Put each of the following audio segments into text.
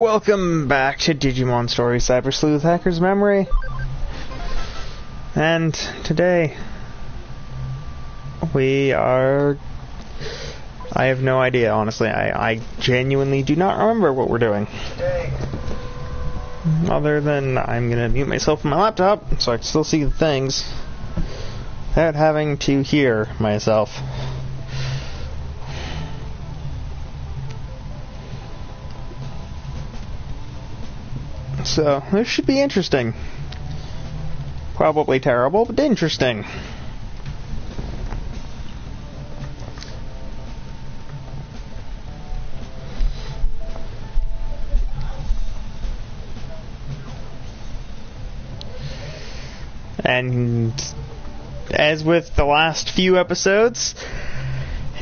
Welcome back to Digimon Story Cyber Sleuth Hacker's Memory. And today I have no idea, honestly. I genuinely do not remember what we're doing. Other than I'm gonna mute myself from my laptop so I can still see the things without having to hear myself. So, this should be interesting. Probably terrible, but interesting. And as with the last few episodes,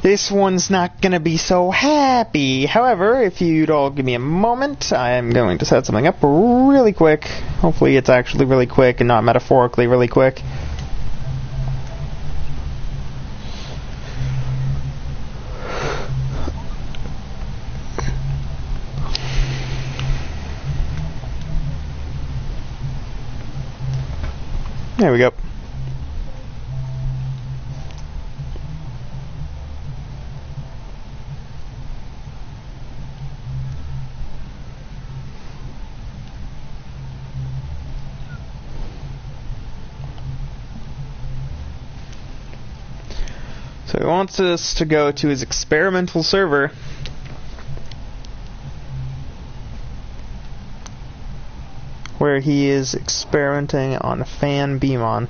this one's not gonna be so happy. However, if you'd all give me a moment, I am going to set something up really quick. Hopefully it's actually really quick and not metaphorically really quick. There we go. So he wants us to go to his experimental server. Where he is experimenting on Fan Beamon.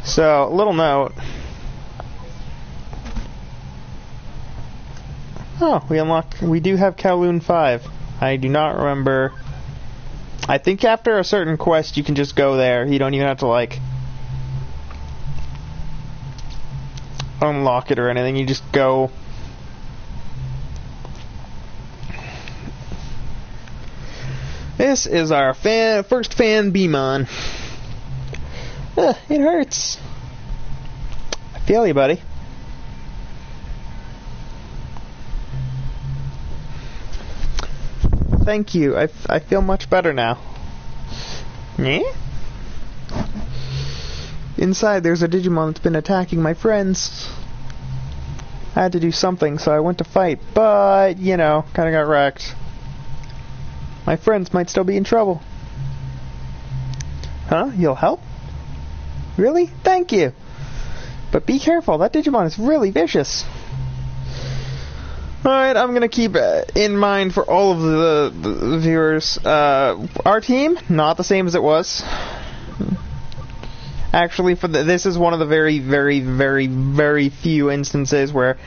So, little note. Oh, we do have Kowloon 5. I do not remember. I think after a certain quest you can just go there. You don't even have to, like, unlock it or anything. You just go. This is our first Fan Beamon. It hurts. I feel you, buddy. Thank you. I feel much better now. Yeah? Inside, there's a Digimon that's been attacking my friends. I had to do something, so I went to fight, but, you know, kinda got wrecked. My friends might still be in trouble. Huh? You'll help? Really? Thank you! But be careful, that Digimon is really vicious. Alright, I'm gonna keep in mind for all of the viewers, our team, not the same as it was. Actually, this is one of the very, very, very, very few instances where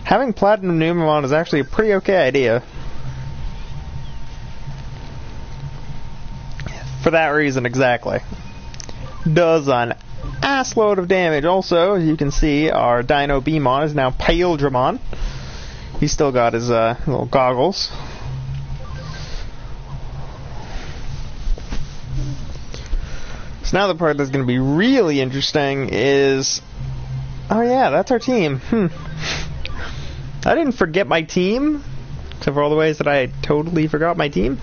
having Platinum Numemon is actually a pretty okay idea. For that reason, exactly. Does an assload of damage. Also, as you can see, our Dino Beamon is now Pale Dramon. He's still got his little goggles. So now the part that's going to be really interesting is... Oh yeah, that's our team. I didn't forget my team, except for all the ways that I totally forgot my team.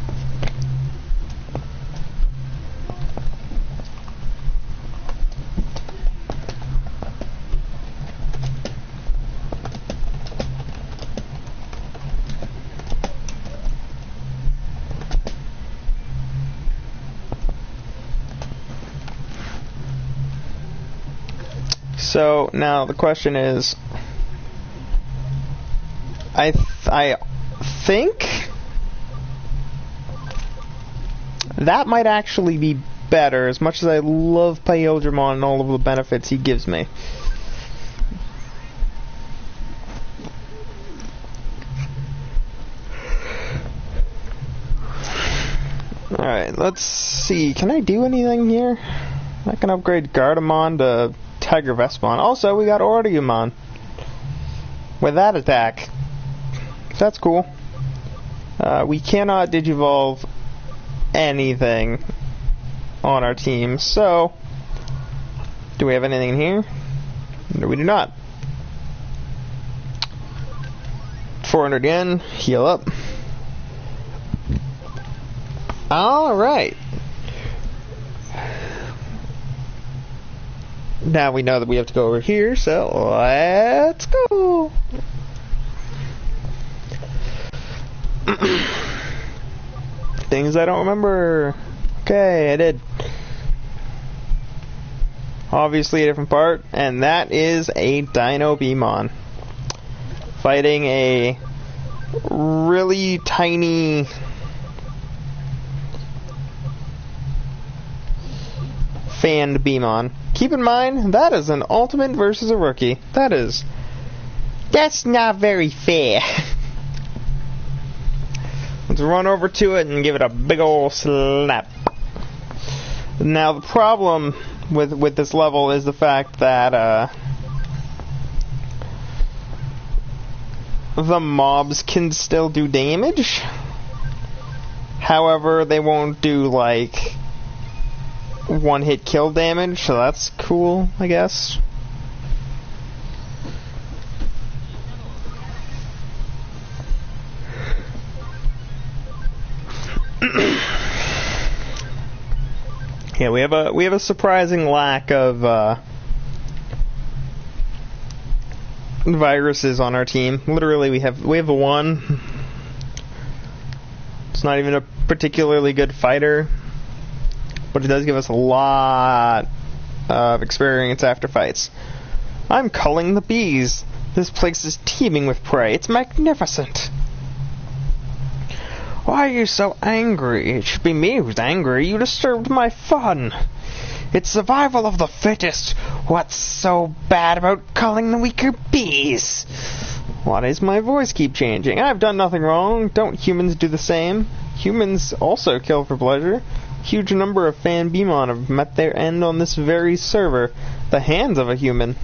So now the question is, I think that might actually be better, as much as I love Paildramon and all of the benefits he gives me. Alright, let's see. Can I do anything here? I can upgrade Gardamon to Tiger Vespon. Also, we got Oriumon with that attack. That's cool. We cannot Digivolve anything on our team, so do we have anything in here? No, we do not. 400 yen, heal up. Alright. Now we know that we have to go over here, so let's go. Things I don't remember. Okay, I did. Obviously a different part, and that is a Digimon fighting a really tiny fanned Beamon. Keep in mind, that is an ultimate versus a rookie. That's not very fair. Let's run over to it and give it a big ol' slap. Now the problem with this level is the fact that the mobs can still do damage. However, they won't do like one-hit kill damage, so that's cool, I guess. Yeah, we have a surprising lack of viruses on our team. Literally, we have one. It's not even a particularly good fighter, but it does give us a lot of experience after fights. I'm culling the bees. This place is teeming with prey. It's magnificent. Why are you so angry? It should be me who's angry. You disturbed my fun. It's survival of the fittest. What's so bad about culling the weaker bees? Why does my voice keep changing? I've done nothing wrong. Don't humans do the same? Humans also kill for pleasure. Huge number of fan Beamon have met their end on this very server. The hands of a human.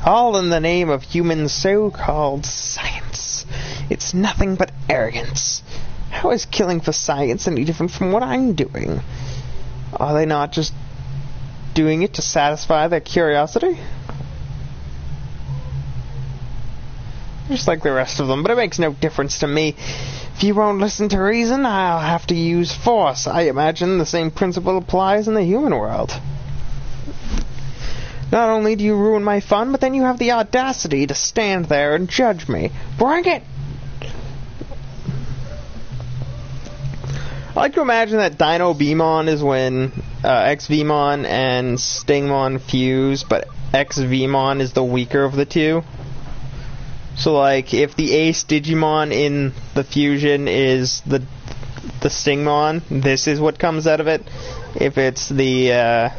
All in the name of human so-called science. It's nothing but arrogance. How is killing for science any different from what I'm doing? Are they not just doing it to satisfy their curiosity? Just like the rest of them, but it makes no difference to me. If you won't listen to reason, I'll have to use force. I imagine the same principle applies in the human world. Not only do you ruin my fun, but then you have the audacity to stand there and judge me. Bring it! I like to imagine that Dino Beamon is when X-Vmon and Stingmon fuse, but X-Vmon is the weaker of the two. So, like, if the ace Digimon in the fusion is the Stingmon, this is what comes out of it. If it's the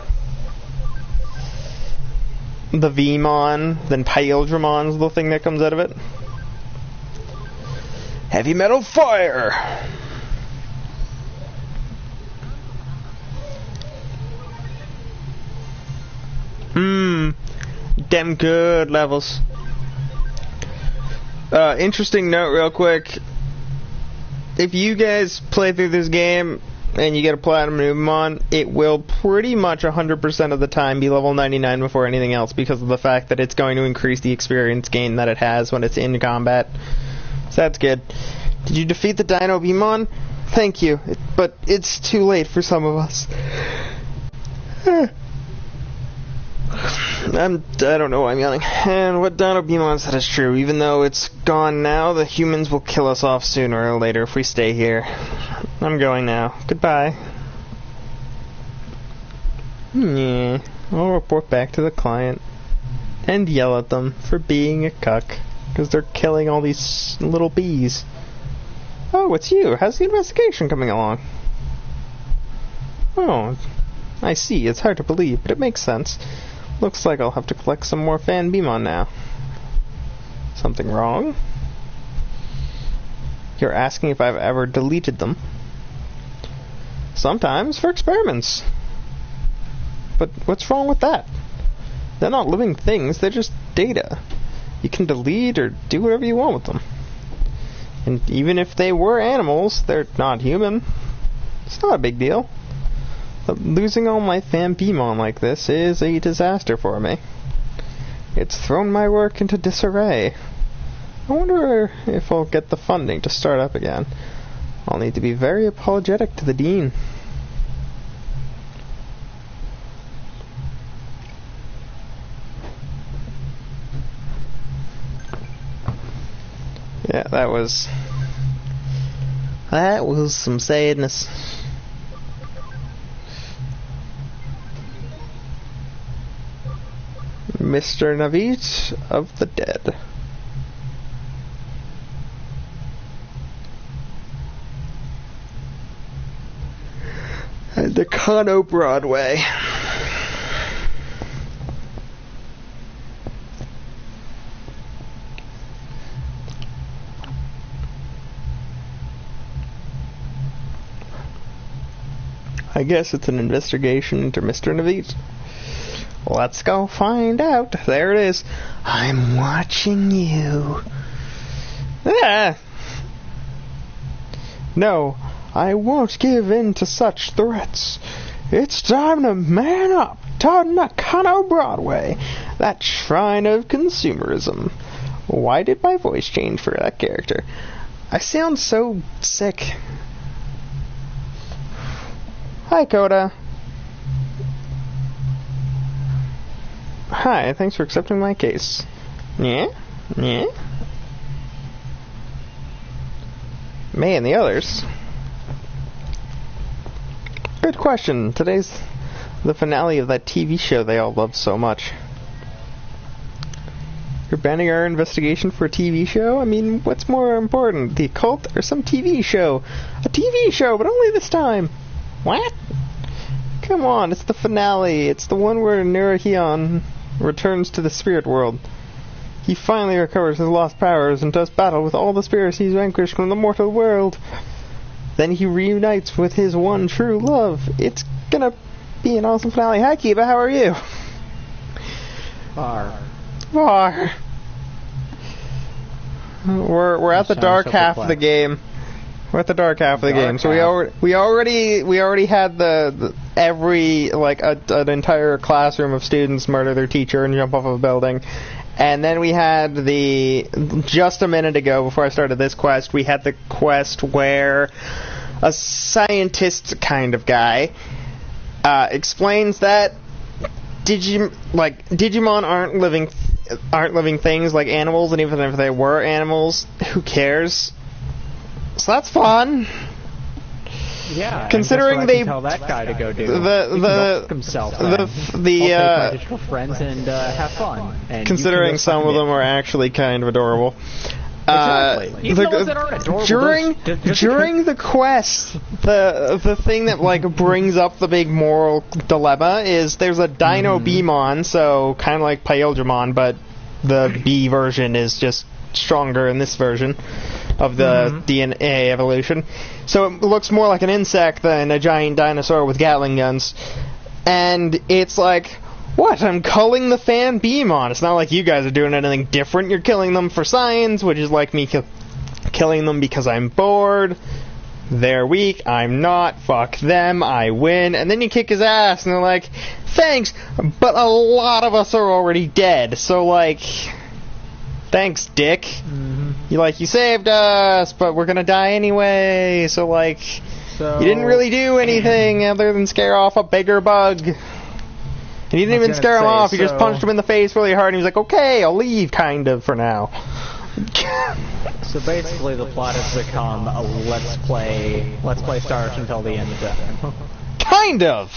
Vmon, then Paildramon's the thing that comes out of it. Heavy metal fire! Damn good levels. Interesting note real quick. If you guys play through this game and you get a Platinum Numemon, it will pretty much 100% of the time be level 99 before anything else because of the fact that it's going to increase the experience gain that it has when it's in combat. So that's good. Did you defeat the Dino Beamon? Thank you, but it's too late for some of us. I don't know why I'm yelling. And what Dino Beamon said is true. Even though it's gone now, the humans will kill us off sooner or later if we stay here. I'm going now. Goodbye. Yeah, I'll report back to the client and yell at them for being a cuck because they're killing all these little bees. Oh, it's you. How's the investigation coming along? Oh, I see. It's hard to believe, but it makes sense. Looks like I'll have to collect some more Fan Beamon now. Something wrong? You're asking if I've ever deleted them? Sometimes, for experiments. But what's wrong with that? They're not living things, they're just data. You can delete or do whatever you want with them. And even if they were animals, they're not human. It's not a big deal. losing all my Digimon like this is a disaster for me. It's thrown my work into disarray. I wonder if I'll get the funding to start up again. I'll need to be very apologetic to the dean. Yeah, that was some sadness. Mr. Navit of the Dead. And the Kano Broadway. I guess it's an investigation into Mr. Navit. Let's go find out. There it is. I'm watching you. Ah. No, I won't give in to such threats. It's time to man up to Nakano Broadway, that shrine of consumerism. Why did my voice change for that character? I sound so sick. Hi, Coda. Hi, thanks for accepting my case. Yeah? Yeah? May and the others. Good question. Today's the finale of that TV show they all loved so much. You're banning our investigation for a TV show? I mean, what's more important, the occult or some TV show? A TV show, but only this time. What? Come on, it's the finale. It's the one where Nurahion returns to the spirit world. He finally recovers his lost powers and does battle with all the spirits he's vanquished from the mortal world. Then he reunites with his one true love. It's gonna be an awesome finale. Hi, Kiba, how are you? Var. We're at the dark half of the game. We're at the dark half of the game, so we already had the every an entire classroom of students murder their teacher and jump off of a building, and then we had just a minute ago before I started this quest, we had the quest where a scientist kind of guy explains that Digimon aren't living things like animals, and even if they were animals, who cares? So that's fun. Yeah. Considering they tell that guy to go do himself. The my digital friends and have fun. And considering some of them are actually kind of adorable. Exactly. Even the ones that aren't adorable, during the quest, the thing that brings up the big moral dilemma is there's a Dino Beamon, so kind of like Paildramon, but the B version is just stronger in this version of the DNA evolution. So it looks more like an insect than a giant dinosaur with Gatling guns. And it's like, what? I'm culling the fan Beamon. It's not like you guys are doing anything different. You're killing them for science, which is like me killing them because I'm bored. They're weak. I'm not. Fuck them. I win. And then you kick his ass, and they're like, thanks, but a lot of us are already dead. So, thanks, dick. You saved us, but we're gonna die anyway. So you didn't really do anything other than scare off a bigger bug. And you didn't even scare him off. You just punched him in the face really hard, and he was like, "Okay, I'll leave," kind of for now. So basically, the plot has become a let's play Stars until the end of time. Kind of.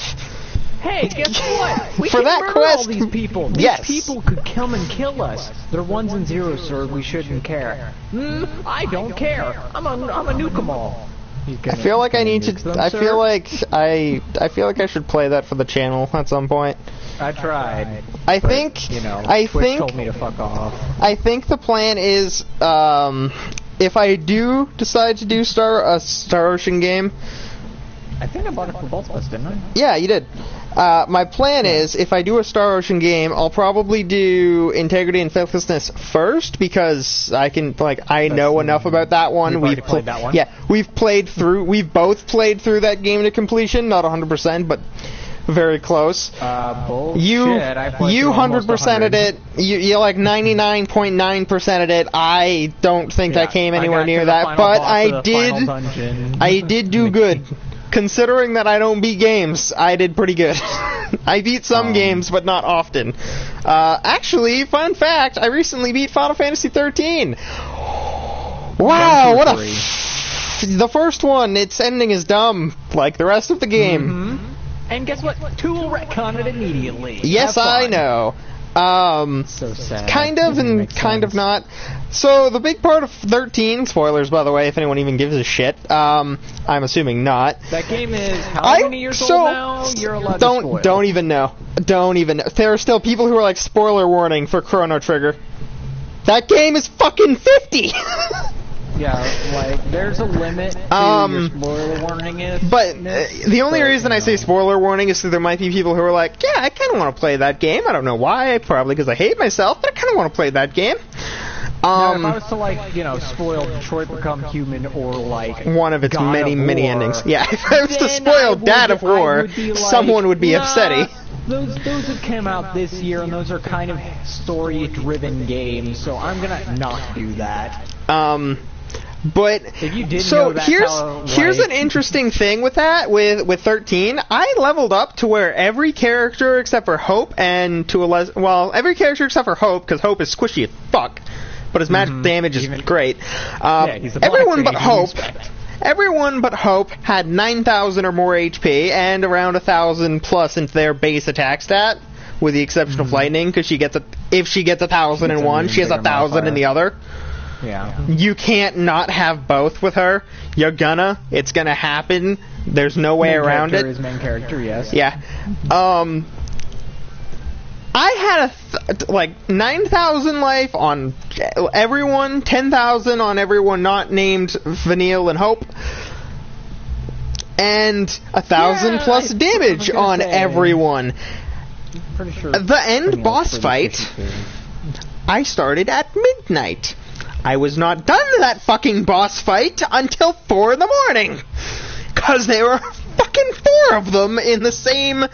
Hey, guess what? We for can that murder quest, all these people. Yes. These people could come and kill us. They're ones and zeros, sir. We shouldn't care. I don't care. I'm a nuke 'em all. I feel like I need to. I feel like I should play that for the channel at some point. I tried. I think. Twitch told me to fuck off. I think the plan is, if I do decide to do a Star Ocean game. I think I bought it for both of us, didn't I? Yeah, you did. My plan is, if I do a Star Ocean game, I'll probably do Integrity and Faithlessness first, because I can, I know enough about that one. We've played that one? Yeah, we've both played through that game to completion, not 100%, but very close. Bullshit. You 100%ed it. You 99.9%ed it. I don't think I came anywhere near that, but I did do good. Considering that I don't beat games, I did pretty good. I beat some games, but not often. Actually, fun fact, I recently beat Final Fantasy 13. Wow, what the first one, its ending is dumb, like the rest of the game. Mm-hmm. And guess what? 2 will retcon it immediately. Yes, I know. So sad. Kind of and kind of not. So the big part of 13, spoilers by the way, if anyone even gives a shit, I'm assuming not. That game is how many years old now? You're allowed to spoil. Don't even know. Don't even know. There are still people who are like, spoiler warning for Chrono Trigger. That game is fucking 50! Yeah, there's a limit to your spoiler warning is. But the only reason I say spoiler warning is that there might be people who are like, yeah, I kind of want to play that game. I don't know why, probably because I hate myself, but I kind of want to play that game. Now, if I was to, spoil Detroit Become Human or, one of its many endings. Yeah, if I was to spoil Dad of War, someone would be upsetty. Those have come out this year, and those are kind of story-driven games, so I'm gonna not do that. But if you didn't so know here's an interesting thing with that with 13. I leveled up to where every character except for Hope and every character except for Hope, because Hope is squishy as fuck, but his magic damage is great. Everyone but Hope had 9,000 or more HP and around 1,000 plus into their base attack stat, with the exception of Lightning, because if she gets 1,000 in one, she has 1,000 in the other. Yeah. You can't not have both with her. It's gonna happen. There's no way around it. Main character, yes. Yeah. I had 9,000 life on everyone, 10,000 on everyone not named Vanille and Hope, and 1,000 plus damage on everyone. Pretty sure the end boss fight, I started at midnight. I was not done that fucking boss fight until 4 in the morning. Because there were fucking 4 of them in the same...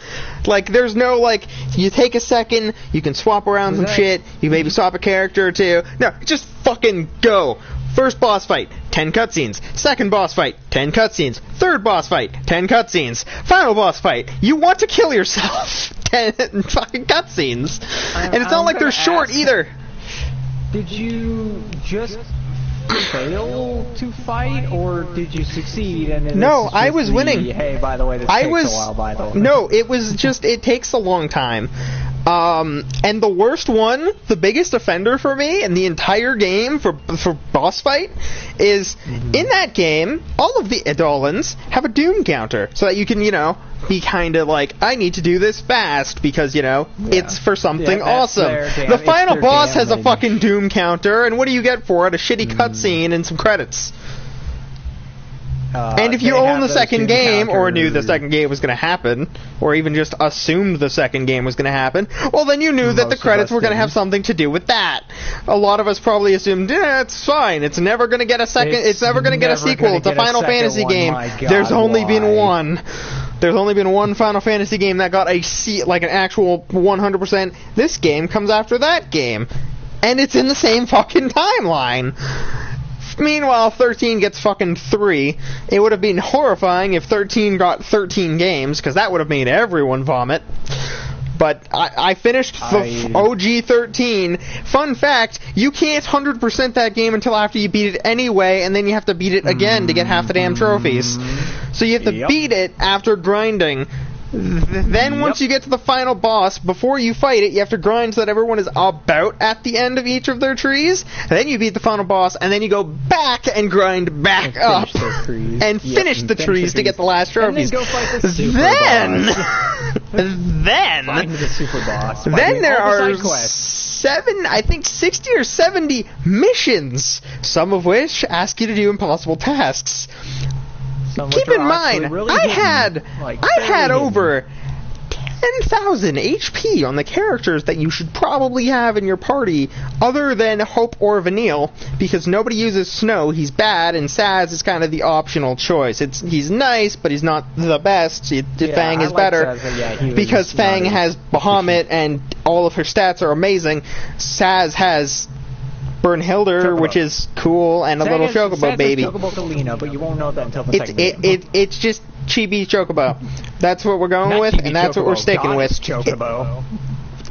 there's no, you take a second, you can swap around some shit, you maybe swap a character or two. No, just fucking go. First boss fight, 10 cutscenes. Second boss fight, 10 cutscenes. Third boss fight, 10 cutscenes. Final boss fight, you want to kill yourself. 10 fucking cutscenes. And it's not like they're short either. Did you just fail to fight, or did you succeed? And no, I was winning. Hey, by the way, this takes a while, by the way. No, it was just, it takes a long time. And the worst one, the biggest offender for me in the entire game for boss fight is, in that game, all of the Idolins have a Doom counter, so that you can, be kind of I need to do this fast, because, it's for something awesome. The final boss has a fucking Doom counter, and what do you get for it? A shitty cutscene and some credits. And if you own the second game, or knew the second game was going to happen, or even just assumed the second game was going to happen, well, then you knew that the credits were going to have something to do with that. A lot of us probably assumed, it's fine. It's never going to get a second. It's never going to get a sequel. It's a Final Fantasy game. There's only been one. There's only been one Final Fantasy game that got an actual 100%. This game comes after that game, and it's in the same fucking timeline. Meanwhile, 13 gets fucking 3. It would have been horrifying if 13 got 13 games, because that would have made everyone vomit. But I finished the OG 13. Fun fact, you can't 100% that game until after you beat it anyway, and then you have to beat it again to get half the damn trophies. So you have to beat it after grinding. Then once you get to the final boss, before you fight it, you have to grind so that everyone is about at the end of each of their trees. Then you beat the final boss, and then you go back and grind back up and finish the trees to get the last trophies. And then go fight the super boss. Find the super boss. Then there are 60 or 70 missions, some of which ask you to do impossible tasks. Keep in mind, I had over 10,000 HP on the characters that you should probably have in your party other than Hope or Vanille, because nobody uses Snow, he's bad, and Saz is kind of the optional choice. He's nice, but he's not the best. Fang is better, because Fang has Bahamut and all of her stats are amazing. Saz has Bernhilder, Chocobo, which is cool, and a little Chocobo baby. Chocobo Kalina, but you won't know that until the second game. It's just Chibi Chocobo. That's what we're going with, and that's what we're sticking with. Chocobo.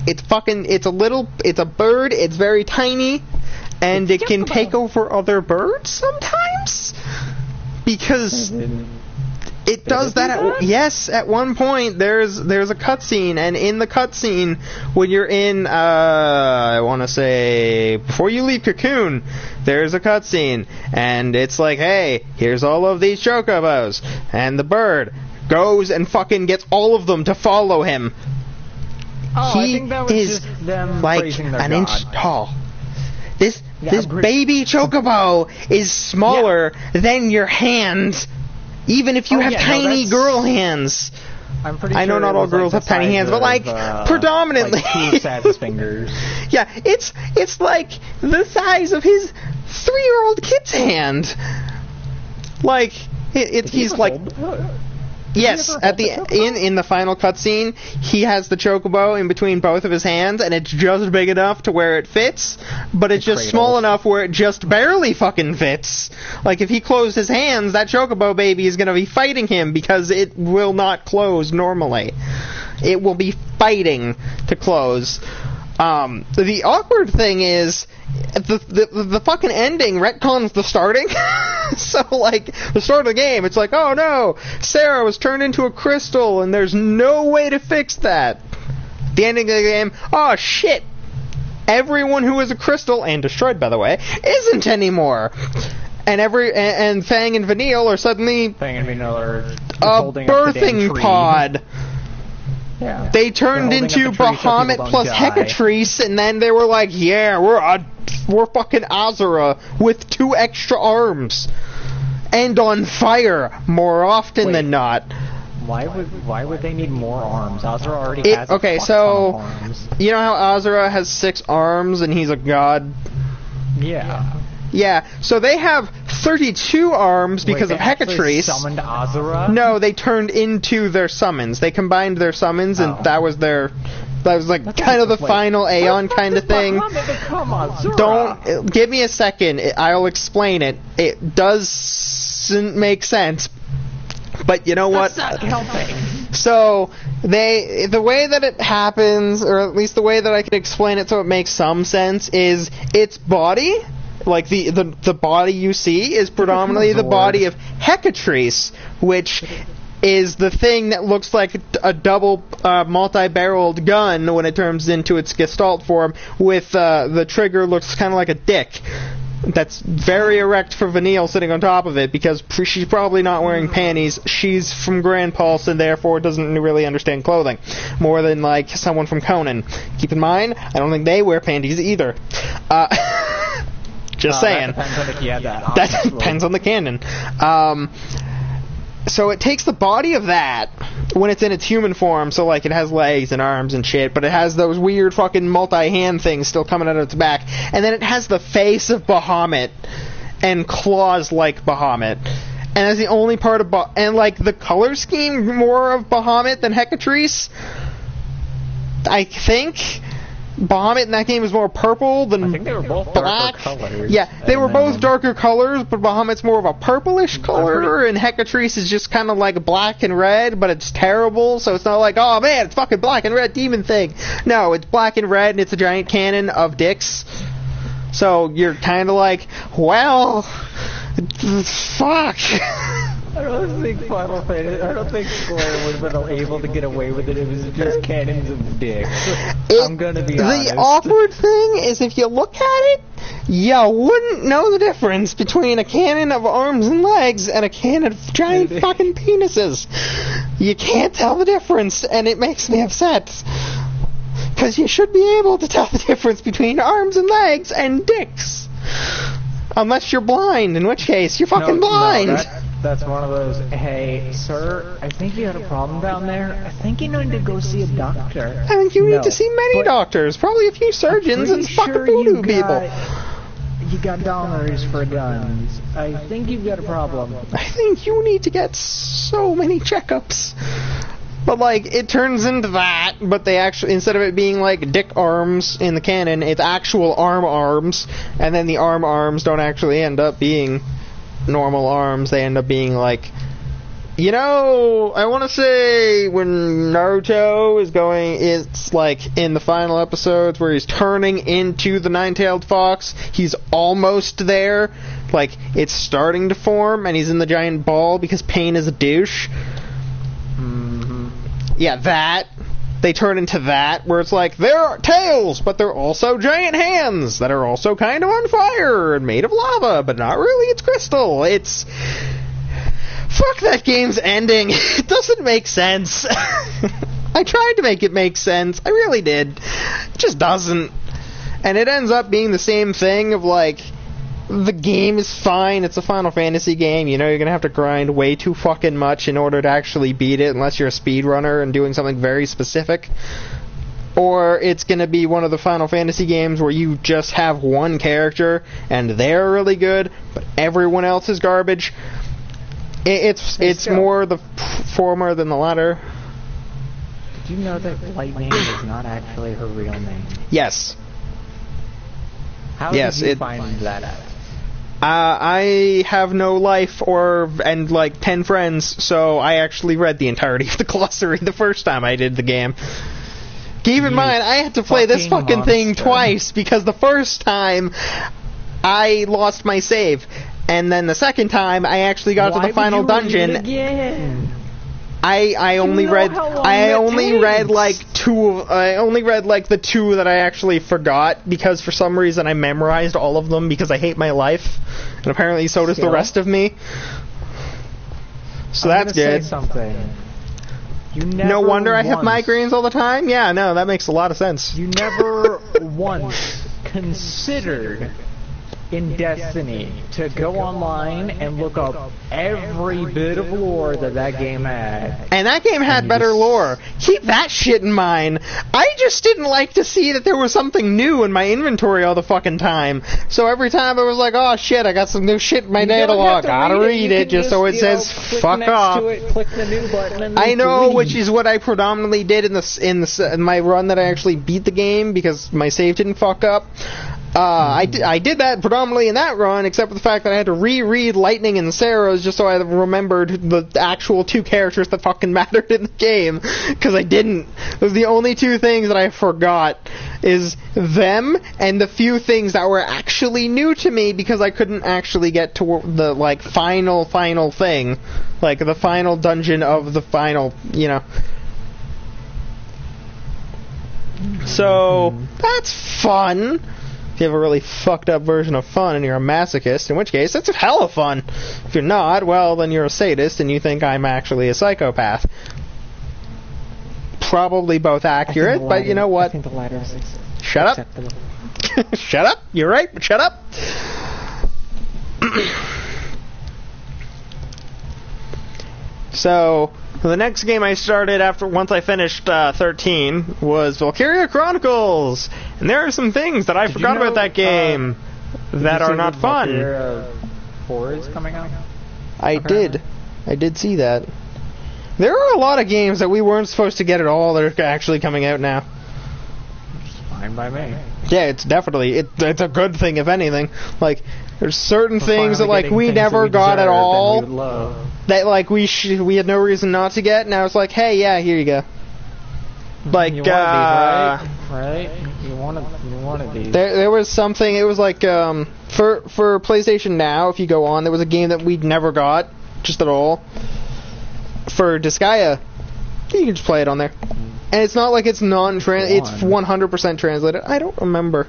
It's a bird, it's very tiny, and it can take over other birds sometimes? Because it does that. Yes, at one point there's a cutscene, and in the cutscene, when you're in, I want to say, before you leave Cocoon, there's a cutscene, and it's like, hey, here's all of these chocobos, and the bird goes and fucking gets all of them to follow him. Oh, I think that was is just them like praising their an god. inch tall. This baby chocobo is smaller than your hand. Even if you have tiny girl hands. I'm pretty I know sure not all girls have tiny hands, but like predominantly. Like 2 Saz's fingers. Yeah, it's like the size of his 3-year-old kid's hand. Like he's like. Yes, at the in the final cutscene, he has the chocobo in between both of his hands, and it's just big enough to where it fits, but it's just small enough where it just barely fucking fits. Like, if he closed his hands, that chocobo baby is going to be fighting him because it will not close normally. It will be fighting to close. The awkward thing is, the fucking ending retcons the starting. So, like, the start of the game, it's like, oh no, Sarah was turned into a crystal, and there's no way to fix that. The ending of the game, oh shit, everyone who was a crystal, and destroyed by the way, isn't anymore. And Fang and Vanille are suddenly a birthing pod. Yeah. They turned into Bahamut plus Hecatrice, and then they were like, yeah, we're fucking Azura with 2 extra arms. And on fire, more often than not. Why would they need more arms? Azura already has a ton of arms. You know how Azura has 6 arms and he's a god? Yeah. Yeah, so they have 32 arms because of Hecatrice. They summoned Azura? No, they turned into their summons. They combined their summons, and that was like kind of the final Aeon kind of thing. Don't give me a second. I'll explain it. It doesn't make sense, but you know what? That's not helping. So the way that it happens, or at least the way that I can explain it so it makes some sense, is its body. Like, the body you see is predominantly the body of Hecatrice, which is the thing that looks like a double multi-barreled gun when it turns into its Gestalt form, with the trigger looks kind of like a dick. That's very erect for Vanille sitting on top of it, because she's probably not wearing panties. She's from Grand Pulse and therefore doesn't really understand clothing, more than like someone from Conan. Keep in mind, I don't think they wear panties either. Just saying. That depends on the canon. So it takes the body of that when it's in its human form, so like it has legs and arms and shit, but it has those weird fucking multi-hand things still coming out of its back, and then it has the face of Bahamut and claws like Bahamut. And that's the only part of and like the color scheme more of Bahamut than Hecatrice. I think Bahamut in that game is more purple than black. I think they were both darker colors. Yeah, they were both darker colors, but Bahamut's more of a purplish color, and Hecatrice is just kind of like black and red, but it's terrible, so it's not like, oh man, it's fucking black and red demon thing. No, it's black and red, and it's a giant cannon of dicks. So you're kind of like, well, fuck. I don't think Square would have been able to get away with it. It was just cannons of dicks. I'm gonna be honest. The awkward thing is, if you look at it, you wouldn't know the difference between a cannon of arms and legs and a cannon of giant fucking penises. You can't tell the difference, and it makes me upset. Because you should be able to tell the difference between arms and legs and dicks. Unless you're blind, in which case you're fucking blind. No, That's one of those, hey, sir, I think you had a problem down there. I think you need to go see a doctor. I think you need to see many doctors. Probably a few surgeons and fucking voodoo people. You got dollars for guns. I think you've got a problem. I think you need to get so many checkups. But, like, it turns into that, but they actually, instead of it being, like, dick arms in the canon, it's actual arms, and then the arms don't actually end up being normal arms. They end up being, like, you know, I want to say when Naruto is going, it's, like, in the final episodes where he's turning into the nine-tailed fox, he's almost there. Like, it's starting to form, and he's in the giant ball because Pain is a douche. Yeah, that. They turn into that, where it's like, they're tails, but they're also giant hands that are also kind of on fire and made of lava, but not really, it's crystal. It's... Fuck that game's ending. It doesn't make sense. I tried to make it make sense. I really did. It just doesn't. And it ends up being the same thing of, like, the game is fine, it's a Final Fantasy game, you know you're gonna have to grind way too fucking much in order to actually beat it, unless you're a speedrunner and doing something very specific. Or it's gonna be one of the Final Fantasy games where you just have one character, and they're really good, but everyone else is garbage. It's more the former than the latter. Did you know that Lightning is not actually her real name? Yes. How did you find that out? I have no life and like 10 friends, so I actually read the entirety of the glossary the first time I did the game. Keep in mind, I had to play this fucking thing twice, because the first time I lost my save, and then the second time I actually got to the final dungeon. Again? I only read like the two that I actually forgot, because for some reason I memorized all of them because I hate my life, and apparently so does the rest of me. So that's good. Say something. No wonder I have migraines all the time. Yeah, no, that makes a lot of sense. You never once considered in Destiny to go online and look up every bit of lore that game had. And that game had better lore. Keep that shit in mind. I just didn't like to see that there was something new in my inventory all the fucking time. So every time I was like, oh shit, I got some new shit in my data log. Gotta read it just so it says fuck off. Click the new button and I know, which is what I predominantly did in my run that I actually beat the game, because my save didn't fuck up. I did that predominantly in that run, except for the fact that I had to reread Lightning and Sarah's just so I remembered the actual two characters that fucking mattered in the game, because I didn't. Those are the only two things that I forgot, is them and the few things that were actually new to me, because I couldn't actually get to the, like, final thing, like the final dungeon of the final, you know. So, that's fun. If you have a really fucked up version of fun and you're a masochist, in which case that's hella fun. If you're not, well, then you're a sadist and you think I'm actually a psychopath. Probably both accurate, but you know what? I think the latter is Shut up. Shut up. You're right, but shut up. So, the next game I started once I finished 13 was Valkyria Chronicles, and there are some things that I forgot about that game that are not fun. Valkyria 4 is coming out? I did see that. There are a lot of games that we weren't supposed to get at all that are actually coming out now. Fine by me. Yeah, it's definitely it's a good thing, if anything. Like, there's certain things that like we never got at all. That like we had no reason not to get. Now it's like, hey, yeah, here you go. Like, you wanted these, right? You wanted these. There was something. It was like for PlayStation Now, if you go on, there was a game that we'd never got just at all. For Disgaea, you can just play it on there, and it's not like it's It's 100% translated. I don't remember.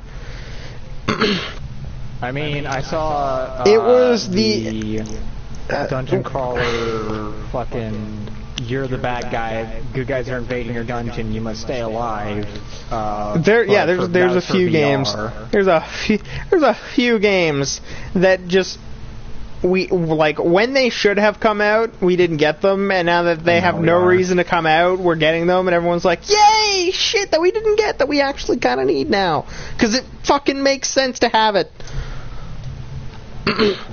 I mean, I saw it was the dungeon crawler fucking, you're the bad guy, good guys are invading your dungeon, you must stay alive. There's a few games. There's a few games that just when they should have come out, we didn't get them, and now that they have no reason to come out, we're getting them, and everyone's like, yay, shit that we didn't get that we actually kind of need now, because it fucking makes sense to have it.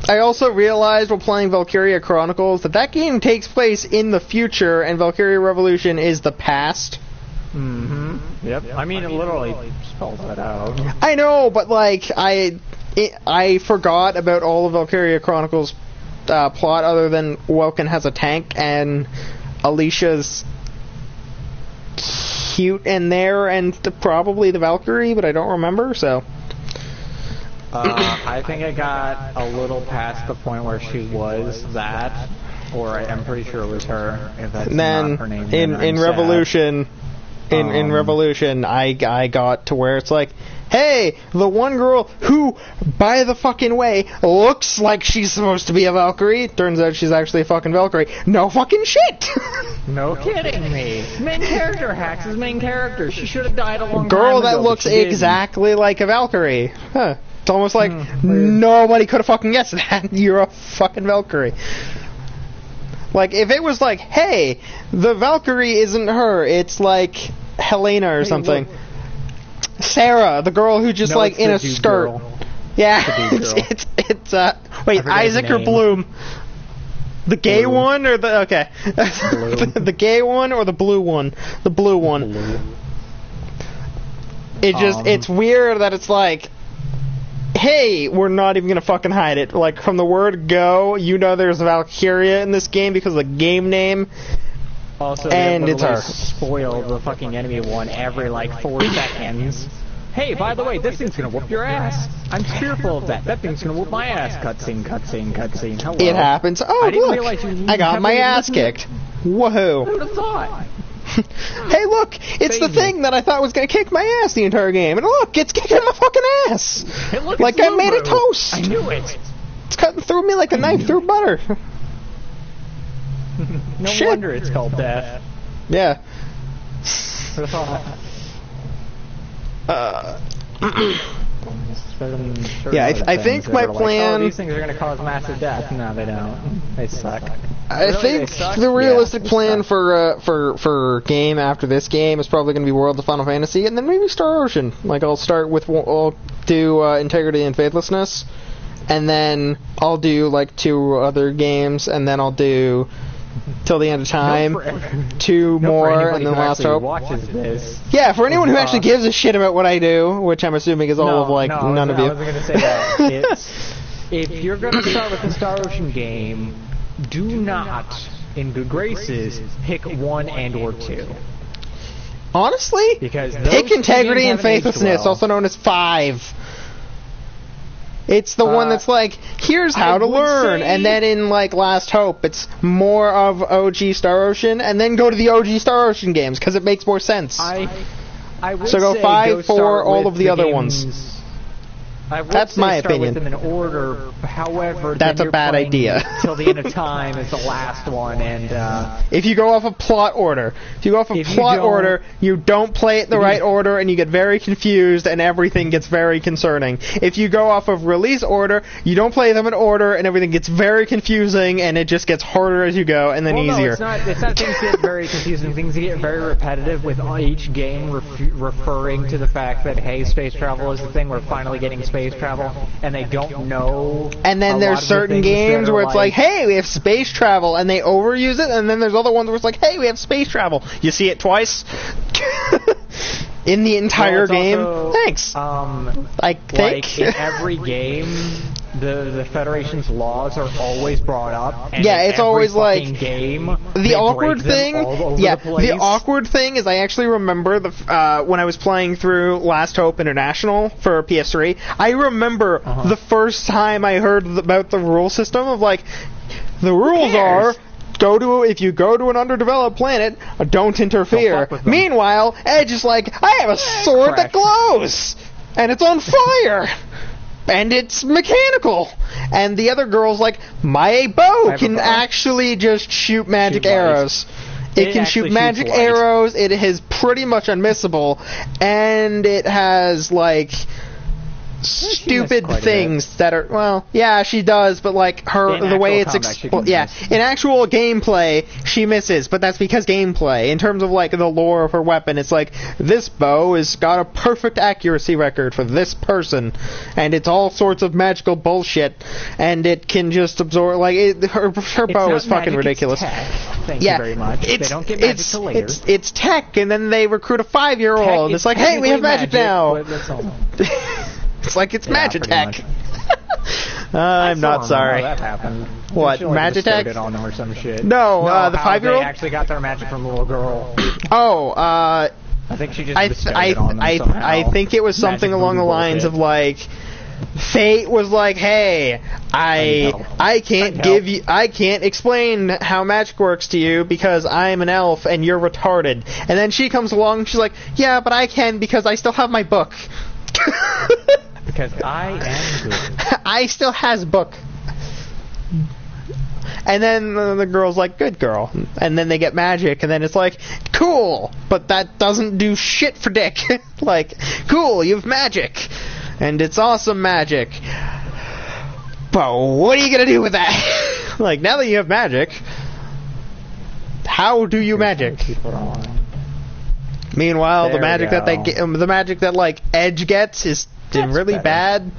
I also realized while playing Valkyria Chronicles that game takes place in the future, and Valkyria Revolution is the past. Mm-hmm. Yep. I mean, it literally spells that out. I know, but like I forgot about all of Valkyria Chronicles plot other than Welkin has a tank and Alicia's cute in there and probably the Valkyrie, but I don't remember, so. I think I got a little past the point where she was that, or I'm pretty sure it was her. If that's not her name. In Revolution, in Revolution, I got to where it's like, hey, the one girl who, by the fucking way, looks like she's supposed to be a Valkyrie, turns out she's actually a fucking Valkyrie. No fucking shit! No kidding me. Main character hacks his main character. She should have died a long time girl ago. That looks exactly like a Valkyrie. Huh. It's almost like nobody could have fucking guessed that. You're a fucking Valkyrie. Like, if it was like, hey, the Valkyrie isn't her, it's like Helena or something. Look. Sarah, the girl who just like in a skirt. Girl. Yeah, it's wait, Isaac or Bloom? The gay Blue. one or the okay? The gay one or the blue one? The blue one. Blue. It's weird that it's like, hey, we're not even gonna fucking hide it. Like, from the word go, you know there's Valkyria in this game because of the game name. Also, and it's her. Spoil the fucking enemy one every like 4 seconds. Hey, by the way, this thing's gonna whoop your ass. I'm fearful of that. That thing's gonna whoop my ass. Cutscene. Hello. It happens. Oh, look! I got my ass kicked. Woohoo! Who would have thought? Hey, look! It's the thing that I thought was gonna kick my ass the entire game, and look, it's kicking my fucking ass. Hey, look, like I made a toast. I knew it. It's cutting through me like a knife through butter. No wonder it's called death. Yeah. Who would have thought? Yeah, I think my plan. These things are going to cause massive death. No, they don't. They suck. I think the realistic plan for game after this game is probably going to be World of Final Fantasy, and then maybe Star Ocean. Like I'll do Integrity and Faithlessness, and then I'll do like 2 other games, and then I'll do Till the End of Time, 2 more, and then Last Hope. Watches this. Yeah, for anyone who actually gives a shit about what I do, which I'm assuming is all of none of you. I wasn't going to say that. If you're going to start with the Star Ocean game, do not, in good graces, pick 1 and or 2. Honestly, because pick Integrity and Faithlessness, also known as 5. It's the one that's like, here's how to learn, and then in like Last Hope, it's more of OG Star Ocean, and then go to the OG Star Ocean games because it makes more sense. I would so go 5, 4, all of the other ones. That's my opinion. Start with them in order. However, that's a bad idea. Till the End of Time is the last one, and if you go off of plot order, you don't play it in the right order, and you get very confused, and everything gets very concerning. If you go off of release order, you don't play them in order, and everything gets very confusing, and it just gets harder as you go, and then easier. No, it's not things get very confusing. Things get very repetitive with each game referring to the fact that, hey, space travel is the thing. We're finally getting space travel, and they don't know. And then there's certain games where it's like, hey, we have space travel, and they overuse it, and then there's other ones where it's like, hey, we have space travel. You see it twice in the entire game. Also, thanks. I think like in every game, the Federation's laws are always brought up. And yeah, it's always like game. The awkward thing. Yeah, the awkward thing is I actually remember when I was playing through Last Hope International for PS3. I remember the first time I heard about the rule system of like, the rules are. If you go to an underdeveloped planet, don't interfere. Meanwhile, Edge is like, I have a sword that glows, and it's on fire, and it's mechanical. And the other girl's like, my bow can actually just shoot magic arrows. It can shoot magic arrows, it is pretty much unmissable, and it has, like, stupid quite a things that are, well, yeah, she does, but like the way it's in actual gameplay she misses, but that's because gameplay. In terms of like the lore of her weapon, it's like this bow has got a perfect accuracy record for this person, and it's all sorts of magical bullshit, and it can just absorb her bow is fucking ridiculous. Thank you very much. They don't get magic till later. It's tech, and then they recruit a 5-year-old. It's like, hey, we have magic now. It's like it's Magitech. I'm not sorry. That happened. What, Magitech? It on them or some shit. No, the 5-year-old? They actually got their magic from the little girl. Oh, I think she just bestowed it on them somehow. I think it was something along the lines of like, Fate was like, hey, I can't explain how magic works to you because I'm an elf and you're retarded. And then she comes along and she's like, yeah, but I can because I still have my book. Because I am good. I still has book. And then the girl's like, good girl. And then they get magic, and then it's like, cool, but that doesn't do shit for dick. Like, cool, you have magic. And it's awesome magic. But what are you gonna do with that? Like, now that you have magic, how do you magic? Meanwhile, the magic that the magic that like Edge gets is really bad.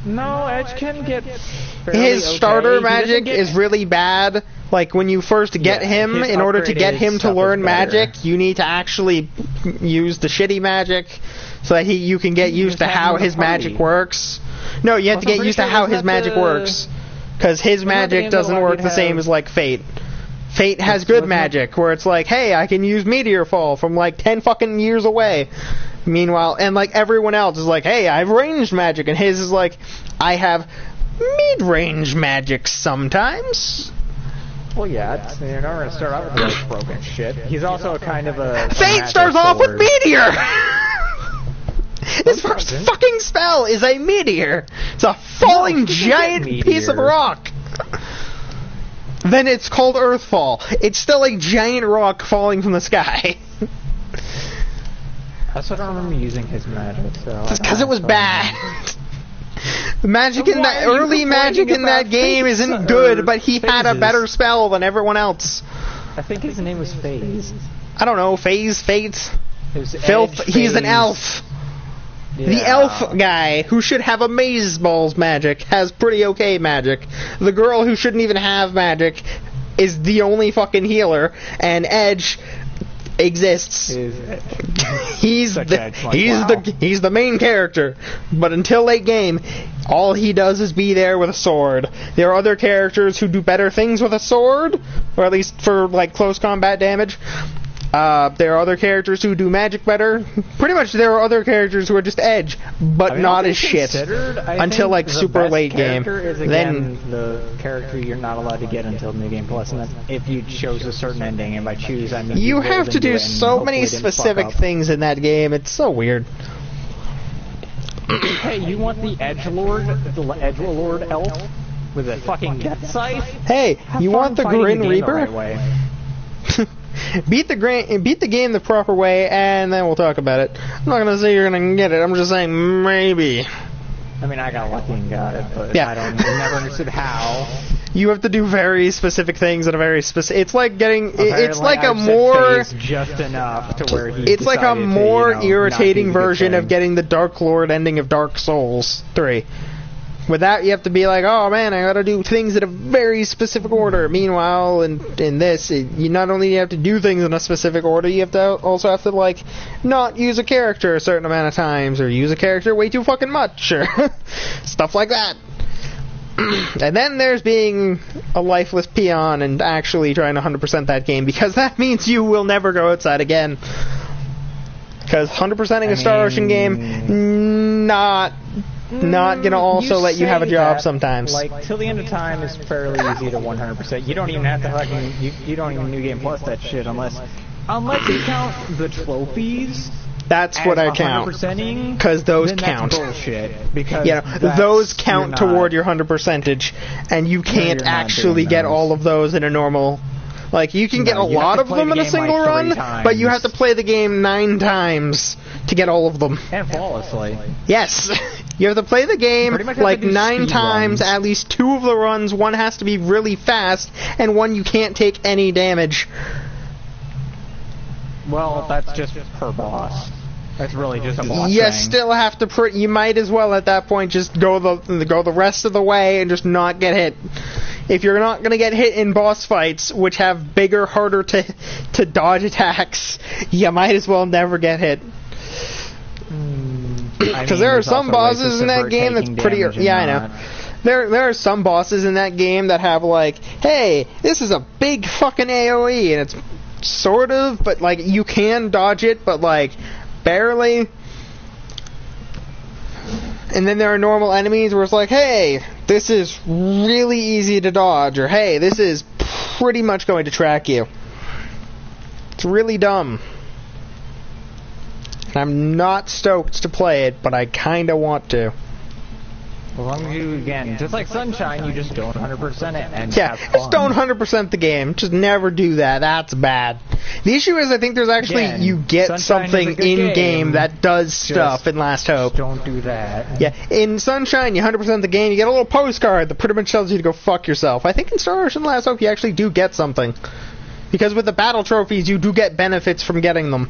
No, Edge can get his starter magic is really bad. Like when you first get him, in order to get him to learn magic, you need to actually use the shitty magic so that you can get used to how his magic works. No, you have to get used to how his magic works, because his magic doesn't work the same as like Fate. Fate has good magic, where it's like, hey, I can use Meteor Fall from like 10 fucking years away. Meanwhile, and like everyone else is like, hey, I have ranged magic, and his is like, I have mid-range magic sometimes. Well, yeah, you're not going to start out with like broken shit. He's also a kind of a Fate starts off with Meteor! His first fucking spell is a meteor! It's a falling giant piece of rock! Then it's called Earthfall. It's still a giant rock falling from the sky. That's what I remember using his magic. So it's because it was bad. The magic in that early magic in that game isn't good, but he had a better spell than everyone else. I think his name was Phase. I don't know, Phase, Fate, Filth. He's an elf. Yeah. The elf guy, who should have amazeballs magic, has pretty okay magic. The girl who shouldn't even have magic is the only healer, and Edge exists. He's the main character, but until late game, all he does is be there with a sword. There are other characters who do better things with a sword, or at least for like close combat damage. There are other characters who do magic better. Pretty much there are other characters who are just Edge, but not as shit until like super late game. Then the character you're not allowed to get until New Game Plus, and that's if you chose a certain ending, and by choose I mean you have to do so many specific things in that game. It's so weird. Hey, you want the Edgelord elf with a fucking death scythe? Hey, you want the Grin Reaper? Beat the game the proper way, and then we'll talk about it. I'm not gonna say you're gonna get it. I'm just saying maybe. I mean, I got lucky and got it, but yeah. I never understood how. You have to do very specific things at a very specific. It's like getting. It's like a more. Just enough to where he. It's like a more irritating version of getting the Dark Lord ending of Dark Souls 3. With that, you have to be like, oh man, I gotta do things in a very specific order. Meanwhile, in this, you not only have to do things in a specific order, you also have to, like, not use a character a certain amount of times, or use a character way too fucking much, or stuff like that. And then there's being a lifeless peon and actually trying to 100% that game, because that means you will never go outside again. Because 100%ing a Star Ocean game, not gonna also let you have a job sometimes. Like, till the end of time is fairly easy to 100%. You don't even have to fucking you don't even New Game Plus that shit unless you count the trophies. That's what I count. Because those count. That's bullshit. Because those count toward your 100%age, and you can't actually get all of those in a normal Like, you can No, get a you have lot to of play them the in a game, single like, 3 run, but you have to times. play the game 9 times to get all of them. And flawlessly. Yes, you have to play the game Pretty much have like to do 9 speed times, runs. at least 2 of the runs, one has to be really fast, and one you can't take any damage. Well, that's just per boss. That's really just a boss You thing. still have to you might as well at that point just go the rest of the way and just not get hit. If you're not going to get hit in boss fights, which have bigger, harder to dodge attacks, you might as well never get hit. Because there are some bosses in that game that's pretty... Yeah, I know. There are some bosses in that game that have like, hey, this is a big fucking AoE, and it's sort of, but like, you can dodge it, but like, barely. And then there are normal enemies where it's like, hey, this is really easy to dodge, or hey, this is pretty much going to track you. It's really dumb. And I'm not stoked to play it, but I kinda want to. As long as you, again, just like Sunshine, you just don't 100% it and Yeah, have fun. just don't 100% the game. Just never do that. That's bad. The issue is, I think there's actually, Again, you get Sunshine is a something good in-game game, that does stuff in Last Hope. Don't do that. Yeah, in Sunshine, you 100% the game, you get a little postcard that pretty much tells you to go fuck yourself. I think in Star Ocean Last Hope, you actually do get something. Because with the battle trophies, you do get benefits from getting them.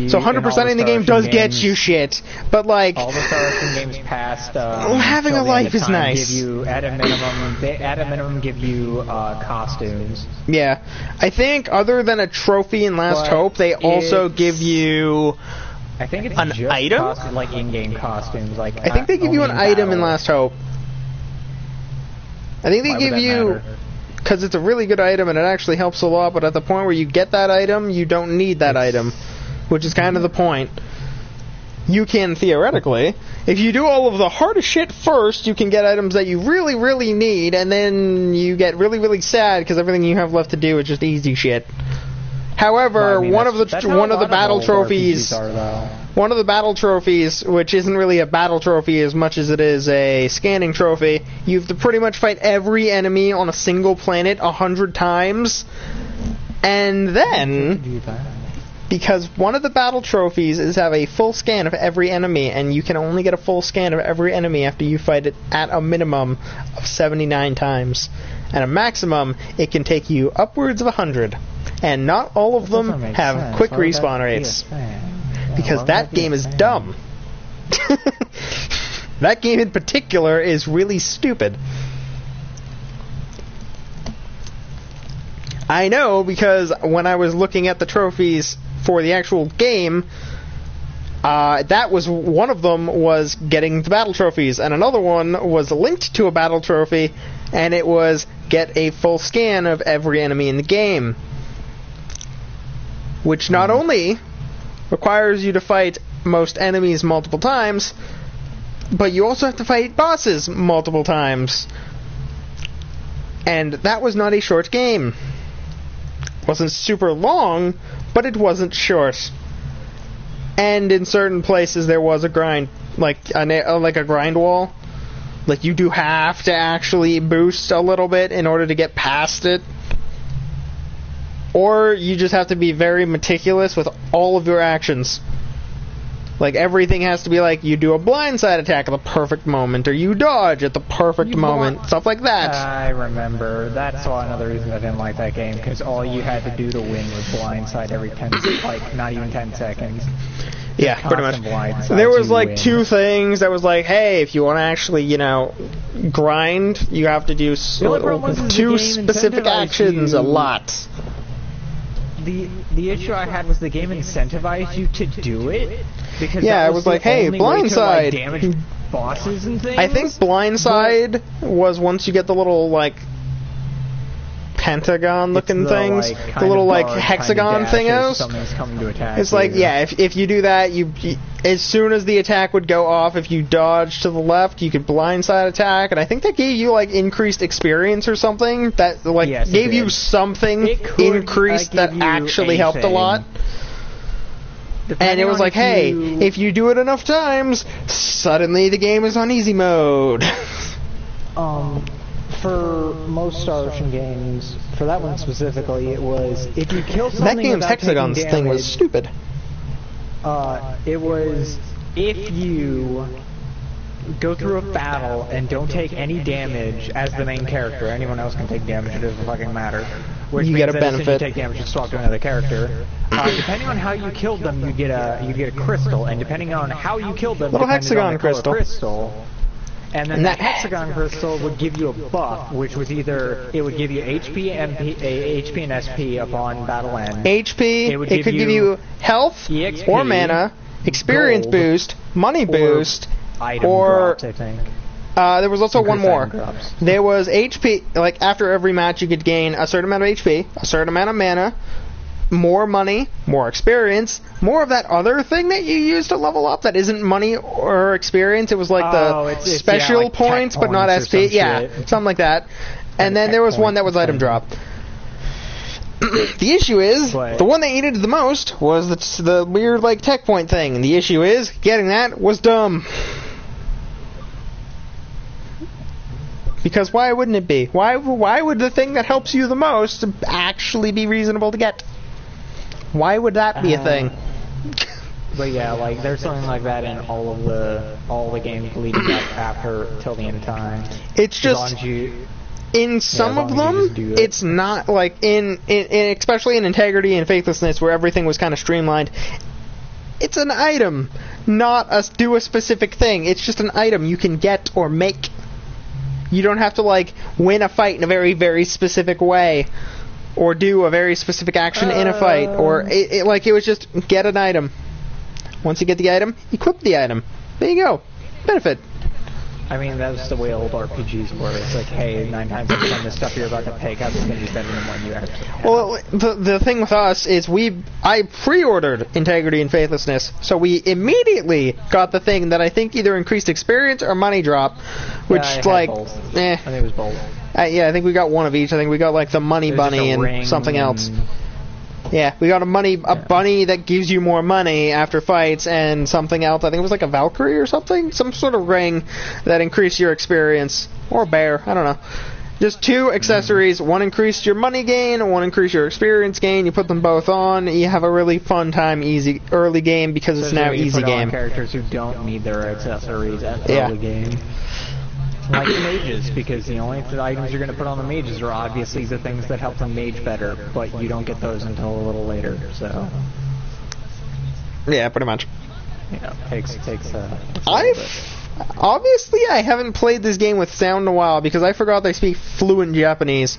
So 100% in the game does get you shit. But like... all the Star Ocean games past... having a life is nice. Give you, at a minimum, give you costumes. Yeah. I think other than a trophy in Last But Hope, they also give you... I think it's an just item? like in-game costumes. Like I think they give you an item in Last Hope. I think they give you... Because it's a really good item and it actually helps a lot, but at the point where you get that item, you don't need that item. Which is kind of the point. You can, theoretically, if you do all of the hardest shit first, you can get items that you really, really need, and then you get really, really sad because everything you have left to do is just easy shit. However, Well, I mean, one of the battle trophies... One of the battle trophies, which isn't really a battle trophy as much as it is a scanning trophy, you have to pretty much fight every enemy on a single planet 100 times. And then, because one of the battle trophies is have a full scan of every enemy, and you can only get a full scan of every enemy after you fight it at a minimum of 79 times. At a maximum, it can take you upwards of 100. And not all of them have quick respawn rates. Because that game is dumb. That game in particular is really stupid. I know because when I was looking at the trophies for the actual game, that was one of them was getting the battle trophies, and another one was linked to a battle trophy, and it was get a full scan of every enemy in the game. Which not only requires you to fight most enemies multiple times, but you also have to fight bosses multiple times. And that was not a short game. It wasn't super long, but it wasn't short. And in certain places there was a grind, like a grind wall. Like you do have to actually boost a little bit in order to get past it. Or you just have to be very meticulous with all of your actions. Like, everything has to be like, you do a blindside attack at the perfect moment, or you dodge at the perfect moment, stuff like that. I remember. That's why another reason I didn't like that game, because all you had to do to win was blindside every 10, like, not even 10 seconds. Yeah, pretty much. There was like 2 things that was like, hey, if you want to actually, grind, you have to do 2 specific actions a lot. The issue I had was the game incentivized you to do it, because it was like, hey, blindside, damage bosses and things. I think blindside was once you get the little pentagon looking things, the little hexagon thingos. Something's coming to attack. It's like, if you do that, you as soon as the attack would go off, if you dodge to the left, you could blindside attack, and I think that gave you increased experience or something that gave you something increased that actually helped a lot. And it was like, hey, if you do it enough times, suddenly the game is on easy mode. for most Star Ocean games, for that one specifically, it was if you kill something That game's without taking hexagons damage, thing was stupid. It was if you go through a battle and don't take any damage as the main character. Anyone else can take damage, it doesn't fucking matter. Which You means get a that as soon as benefit. you take damage, you swap to another character. Depending on how you killed them, you get a crystal, and depending on how you killed them, Little depended hexagon on the color crystal. and then that hexagon crystal would give you a buff, which was either it would give you HP, HP and SP upon battle end. HP, it could give you health EXP, or mana, experience gold, boost, money boost, item or drops, I think. there was also one Increased more. item drops. There was HP, like after every match you could gain a certain amount of HP, a certain amount of mana, more money, more experience, more of that other thing that you use to level up that isn't money or experience. It was like it's special like tech points, but not points or SP. some Yeah, shit. something like that. And then tech there was one points that was or item something. drop. The issue is, But- the one they needed the most was the weird like tech point thing. And the issue is, getting that was dumb. Because why wouldn't it be? Why would the thing that helps you the most actually be reasonable to get? Why would that be a thing? But yeah, like there's something like that in all the games leading up after till the end of time. It's As long just as you, in some as of long as you them, just do it. it's not like in especially in Integrity and Faithlessness, where everything was kind of streamlined. It's an item, not do a specific thing. It's just an item you can get or make. You don't have to like win a fight in a very, very specific way, or do a very specific action in a fight, or it was just get an item. Once you get the item, equip the item. There you go. Benefit. I mean, that's the way old RPGs were. It's like, hey, 9 times out of 10, the stuff you're about to pick up is going to be better than what you actually have. Well, the thing with us is I pre-ordered Integrity and Faithlessness, so we immediately got the thing that I think either increased experience or money drop, which I had like, both. eh. I think it was both. Yeah, I think we got one of each. I think we got like the money It was just bunny a and ring something else. and- Yeah, we got a bunny that gives you more money after fights, and something else. I think it was like a Valkyrie or something, some sort of ring that increased your experience, or a bear. I don't know. Just 2 accessories. One increased your money gain, one increased your experience gain. You put them both on, you have a really fun time, easy early game because it's Especially now when you easy put on game. characters who don't need their accessories at the Yeah. early game. Like the mages, because the only items you're going to put on the mages are obviously the things that help them mage better, but you don't get those until a little later, so, Yeah, pretty much. you know, takes a little bit. Obviously, I haven't played this game with sound in a while because I forgot they speak fluent Japanese.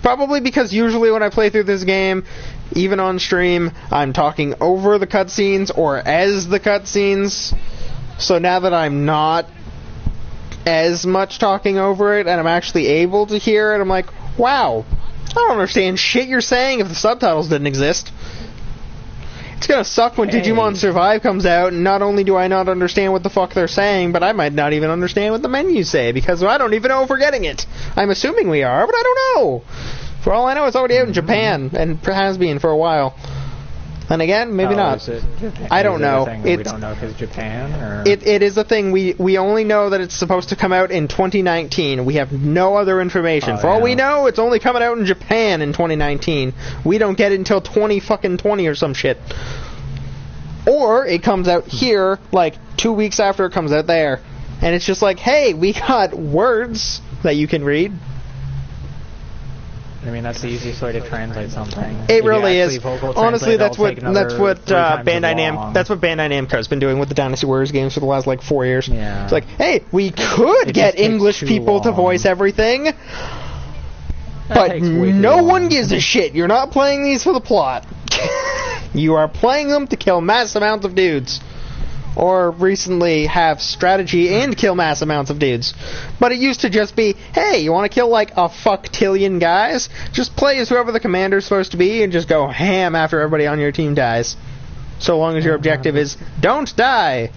Probably because usually when I play through this game, even on stream, I'm talking over the cutscenes or as the cutscenes. So now that I'm not as much talking over it and I'm actually able to hear it, I'm like, wow, I don't understand shit you're saying if the subtitles didn't exist. It's gonna suck when Hey. Digimon Survive comes out, and not only do I not understand what the fuck they're saying, but I might not even understand what the menus say, because I don't even know if we're getting it. I'm assuming we are, but I don't know. For all I know, it's already out in Japan, and has been for a while. And again, maybe not. Is it Japan? I don't Is it a know. thing that we It's- don't know if it's Japan, or... It is a thing. We only know that it's supposed to come out in 2019. We have no other information. Oh, For all yeah. we know, it's only coming out in Japan in 2019. We don't get it until 20 or some shit. Or it comes out here like 2 weeks after it comes out there. And it's just like, hey, we got words that you can read. I mean, that's the easiest way to translate something. It If you really actually is. vocal Honestly, translate, that's it'll what take another 3 times Bandai as long. That's what Bandai Namco's been doing with the Dynasty Warriors games for the last like 4 years. Yeah. It's like, hey, we could It get just takes English too people to long. voice everything, That but takes way too no long. one gives a shit. You're not playing these for the plot. You are playing them to kill mass amounts of dudes. Or recently have strategy and kill mass amounts of dudes. But it used to just be, hey, you want to kill like a fucktillion guys? Just play as whoever the commander's supposed to be and just go ham after everybody on your team dies. So long as your objective is, don't die!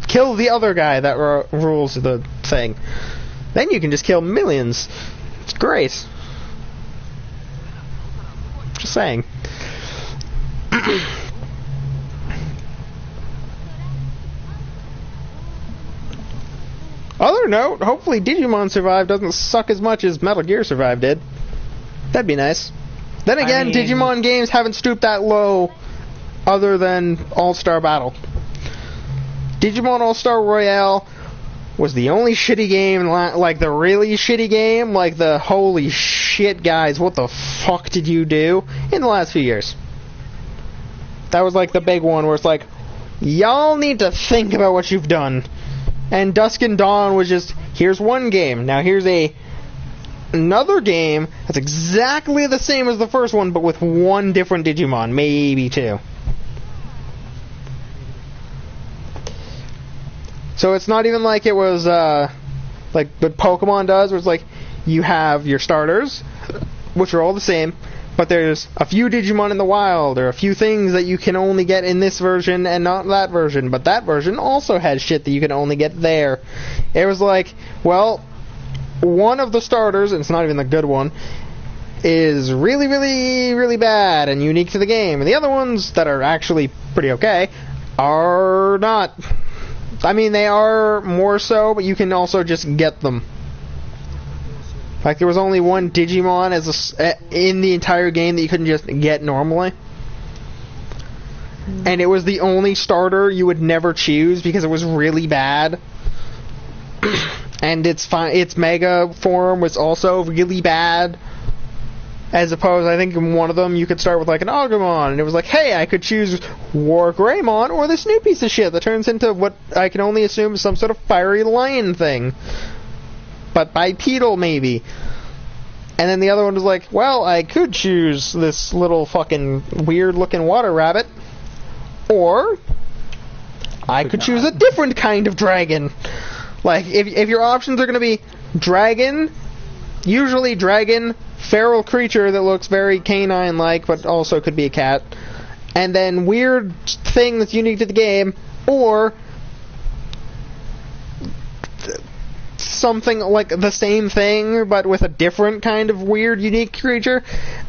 Kill the other guy that rules the thing. Then you can just kill millions. It's great. Just saying. Other note, hopefully Digimon Survive doesn't suck as much as Metal Gear Survive did. That'd be nice. Then again, Digimon games haven't stooped that low other than All-Star Battle. Digimon All-Star Royale was the only shitty game, like the really shitty game, like the holy shit guys, what the fuck did you do in the last few years? That was like the big one where it's like, y'all need to think about what you've done. And Dusk and Dawn was just, here's one game, now here's another game that's exactly the same as the first one, but with one different Digimon, maybe two. So it's not even like it was like what Pokemon does, where it's like you have your starters, which are all the same, but there's a few Digimon in the wild, or a few things that you can only get in this version and not that version, but that version also has shit that you can only get there. It was like, well, one of the starters, and it's not even the good one, is really, really, really bad and unique to the game, and the other ones that are actually pretty okay are not. I mean, they are more so, but you can also just get them. Like, there was only one Digimon in the entire game that you couldn't just get normally. And it was the only starter you would never choose because it was really bad. And its Mega form was also really bad. As opposed, I think in one of them you could start with like an Agumon, and it was like, hey, I could choose War Greymon or this new piece of shit that turns into what I can only assume is some sort of fiery lion thing. But bipedal, maybe. And then the other one was like, well, I could choose this little fucking weird-looking water rabbit, or I could choose a different kind of dragon. Like, if your options are going to be dragon, usually dragon, feral creature that looks very canine-like, but also could be a cat, and then weird thing that's unique to the game, or something like the same thing but with a different kind of weird unique creature,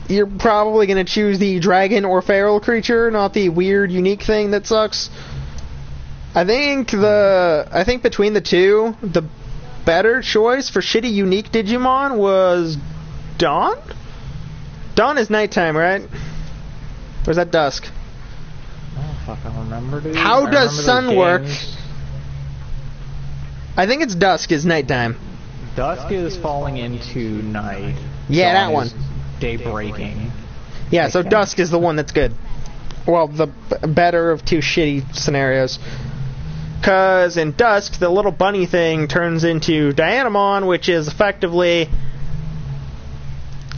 you're probably going to choose the dragon or feral creature, not the weird unique thing that sucks. I think between the two, the better choice for shitty unique Digimon was Dawn? Dawn is nighttime, right? Or is that dusk? Oh, fuck, I remember, dude. How does sun work? I think it's dusk is nighttime. Dusk is falling into night. Yeah, that one. Day breaking. Yeah, so dusk is the one that's good. Well, the better of two shitty scenarios. Because in dusk, the little bunny thing turns into Dianamon, which is effectively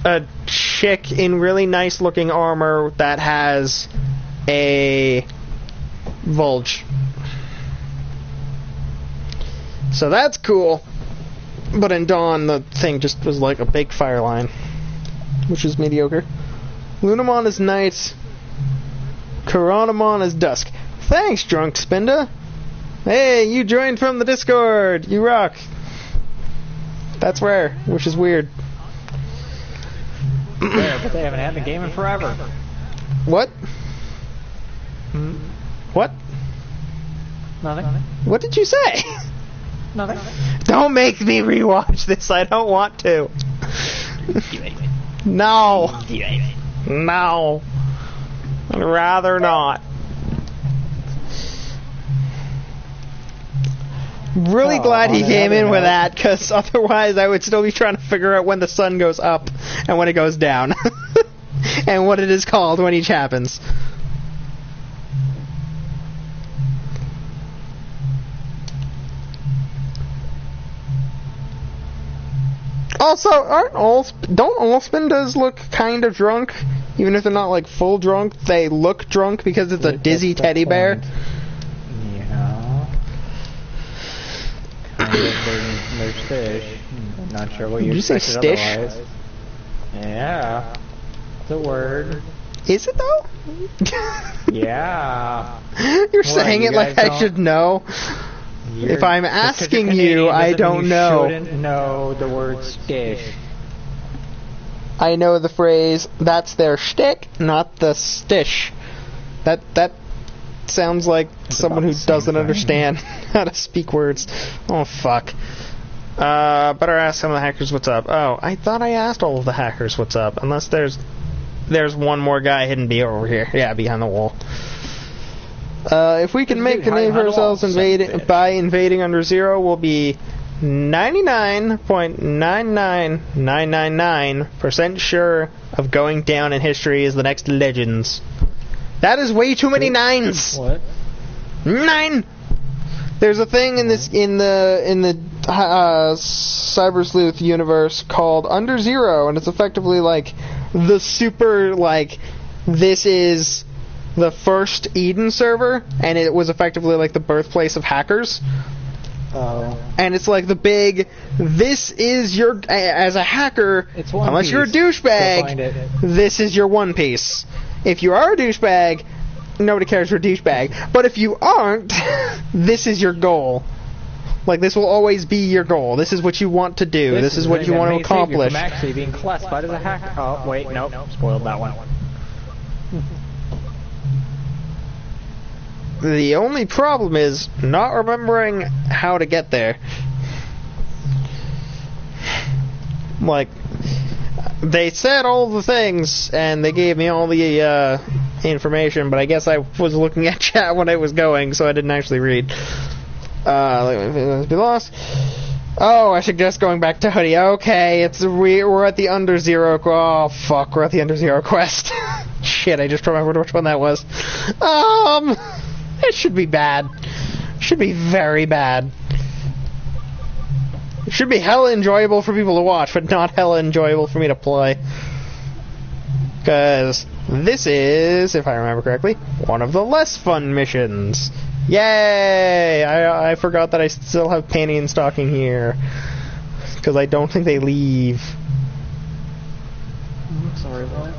a chick in really nice looking armor that has a Vulge. So that's cool. But in Dawn, the thing just was like a big fire line, which is mediocre. Lunamon is night. Koronamon is dusk. Thanks, Drunk Spinda. Hey, you joined from the Discord. You rock. That's rare, which is weird. Yeah, but they haven't had the game in forever. What? What? Nothing. What did you say? Nothing. Don't make me rewatch this. I don't want to. No. No. I'd rather not. Really glad he came in with that, because otherwise I would still be trying to figure out when the sun goes up and when it goes down. And what it is called when each happens. Also, don't all Spindas look kind of drunk? Even if they're not like full drunk, they look drunk because it's a dizzy teddy bear. Yeah. Kind of there's fish. I'm not sure what you say stish? Otherwise. Yeah. It's a word. Is it though? Yeah. You're saying it like I should know. If I'm asking you, I don't know. You shouldn't know the word stish. I know the phrase, that's their shtick, not the stish. That sounds like someone who doesn't understand how to speak words. Oh, fuck. Better ask some of the hackers what's up. Oh, I thought I asked all of the hackers what's up. Unless there's one more guy hidden over here. Yeah, behind the wall. If we can make a name for ourselves by invading Under Zero, we'll be 99.99999% sure of going down in history as the next Legends. That is way too many nines. What? 9. There's a thing in the Cyber Sleuth universe called Under Zero, and it's effectively like the super this is the first Eden server, and it was effectively like the birthplace of hackers. Oh. And it's like the big, this is your, as a hacker, unless you're a douchebag, this is your One Piece. If you are a douchebag, nobody cares you're a douchebag. But if you aren't, this is your goal. Like, this will always be your goal. This is what you want to do. This is what you want to accomplish. From actually being classified as a hacker. Oh, wait, nope. Spoiled that one. The only problem is not remembering how to get there. Like, they said all the things, and they gave me all the information, but I guess I was looking at chat when I was going, so I didn't actually read. Be lost. Oh, I suggest going back to Hoodie. Okay, we're at the Under Zero. Oh fuck, we're at the Under Zero quest. Shit, I just remembered which one that was. It should be bad. Should be very bad. It should be hella enjoyable for people to watch, but not hella enjoyable for me to play. Because this is, if I remember correctly, one of the less fun missions. Yay! I forgot that I still have Panty and Stocking here. Because I don't think they leave. Sorry, what?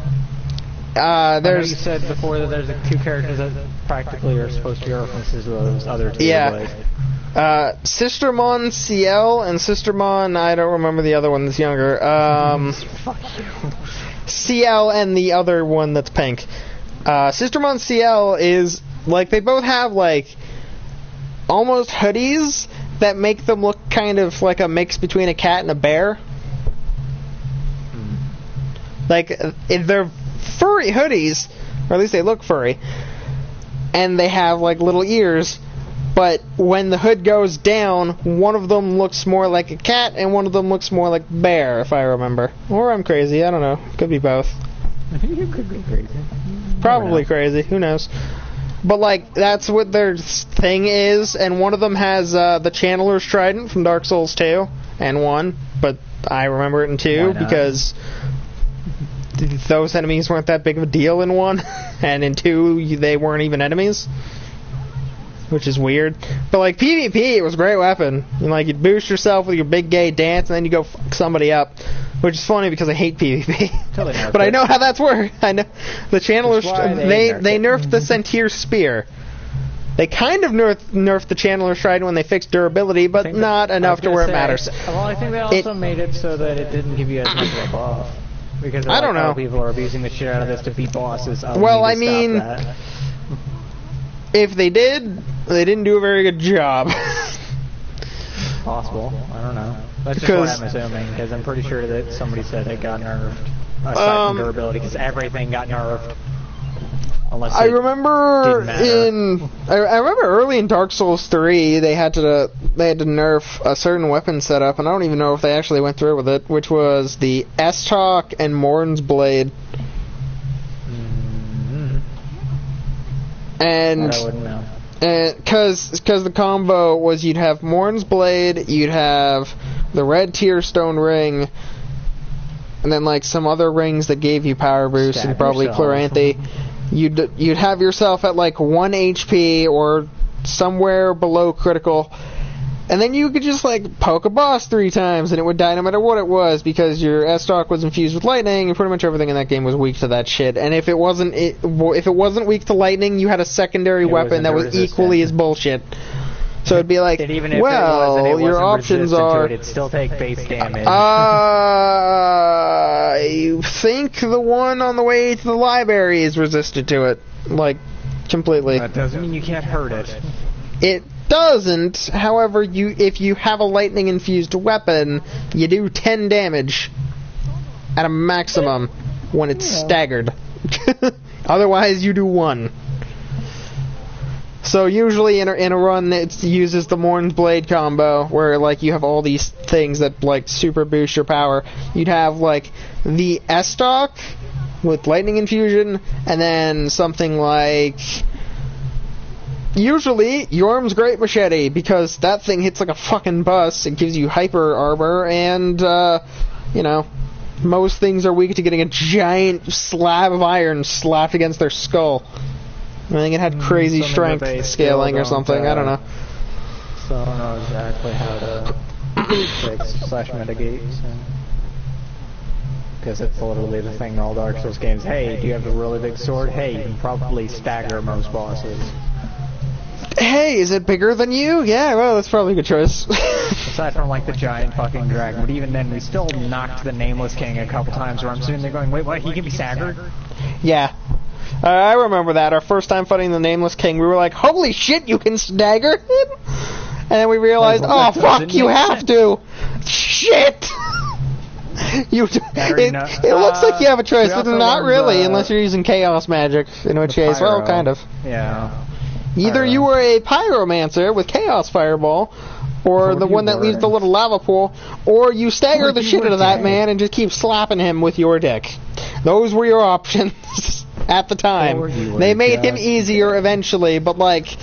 There's. I know you said before that there's two characters that practically are supposed to be references to those other two. Yeah. Sistermon CL and Sistermon, I don't remember the other one that's younger. Fuck you. CL and the other one that's pink. Sistermon CL is, like, they both have, like, almost hoodies that make them look kind of like a mix between a cat and a bear. Like, they're furry hoodies, or at least they look furry, and they have like little ears, but when the hood goes down, one of them looks more like a cat and one of them looks more like a bear, if I remember. Or I'm crazy, I don't know. Could be both. You could be crazy. Probably crazy, who knows. But like, that's what their thing is, and one of them has the Channeler's Trident from Dark Souls 2 and 1, but I remember it in 2 because those enemies weren't that big of a deal in 1, and in 2 they weren't even enemies, which is weird. But like PvP, it was a great weapon. You'd boost yourself with your big gay dance, and then you go fuck somebody up, which is funny because I hate PvP. But I know how that's worked. I know the Channeler's. They nerfed the Sentier Spear. They kind of nerfed the Channeler's Trident when they fixed durability, but not enough to where it matters. Well, I think they also made it so that it didn't give you as much of a buff. Because I don't know. People are abusing the shit out of this to beat bosses. Well, I mean, if they did, they didn't do a very good job. Possible. I don't know. That's just what I'm assuming, because I'm pretty sure that somebody said it got nerfed. Aside from durability, because everything got nerfed. Unless I remember early in Dark Souls 3 they had to nerf a certain weapon setup, and I don't even know if they actually went through with it, which was the S-Talk and Morn's Blade. Mm-hmm. And I wouldn't know. Because the combo was you'd have Morn's Blade, you'd have the Red Tear Stone Ring, and then like some other rings that gave you power boost, and probably Chloranthe. You'd have yourself at like 1 HP or somewhere below critical, and then you could just like poke a boss 3 times and it would die no matter what it was, because your S-Talk was infused with lightning and pretty much everything in that game was weak to that shit. And if it wasn't weak to lightning, you had a secondary weapon that was equally as bullshit. So it'd be like, well, your options are... It'd still take base damage. I think the one on the way to the library is resistant to it. Like, completely. That doesn't mean you can't hurt it. It doesn't. However, if you have a lightning infused weapon, you do 10 damage at a maximum when it's staggered. Otherwise, you do 1. So usually in a run, it uses the Morn's Blade combo, where like you have all these things that like super boost your power. You'd have like the S-Stock with lightning infusion, and then something like usually Yorm's Great Machete, because that thing hits like a fucking bus. It gives you hyper armor, and you know, most things are weak to getting a giant slab of iron slapped against their skull. I think it had crazy strength scaling or something. I don't know. So I don't know exactly how to fix/mitigate. Because it's literally the thing in all Dark Souls games. Hey, do you have a really big sword? Hey, you can probably stagger most bosses. Hey, is it bigger than you? Yeah, well, that's probably a good choice. Aside from like the giant fucking dragon, but even then, we still knocked the Nameless King a couple times. Where I'm sitting there going, wait, what? He can be staggered? Yeah. I remember that. Our first time fighting the Nameless King, we were like, holy shit, you can stagger him? And then we realized, oh, fuck, you have to! Shit! It looks like you have a choice, but not really, unless you're using Chaos Magic, in which case, well, kind of. Yeah. Either you were a Pyromancer with Chaos Fireball, or the one that leaves the little lava pool, or you stagger the shit out of that man and just keep slapping him with your dick. Those were your options at the time. They made him easier eventually, but like,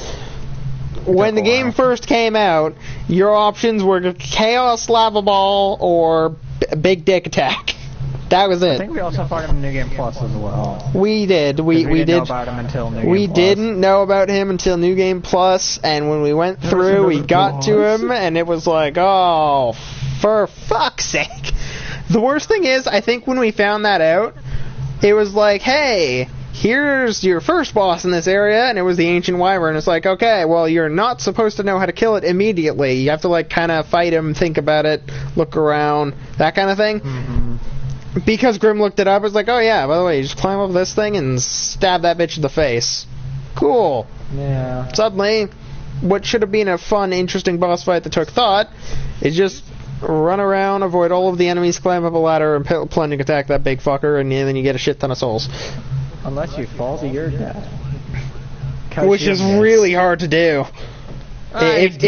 when the game first came out, your options were Chaos Lava Ball or Big Dick Attack. That was it. I think we also fought him in New Game Plus as well. We did. We didn't know about him until New Game Plus. We didn't know about him until New Game Plus, and when we went through, we got to him, and it was like, oh, for fuck's sake. The worst thing is, I think when we found that out, it was like, hey, here's your first boss in this area, and it was the Ancient Wyvern. It's like, okay, well, you're not supposed to know how to kill it immediately. You have to, like, kind of fight him, think about it, look around, that kind of thing. Mm-hmm. Because Grim looked it up, it was like, oh yeah, by the way, you just climb up this thing and stab that bitch in the face. Cool. Yeah. Suddenly, what should have been a fun, interesting boss fight that took thought is just run around, avoid all of the enemies, climb up a ladder, and plunging attack that big fucker, and then you get a shit ton of souls. Unless you fall to your death. Which is really hard to do. If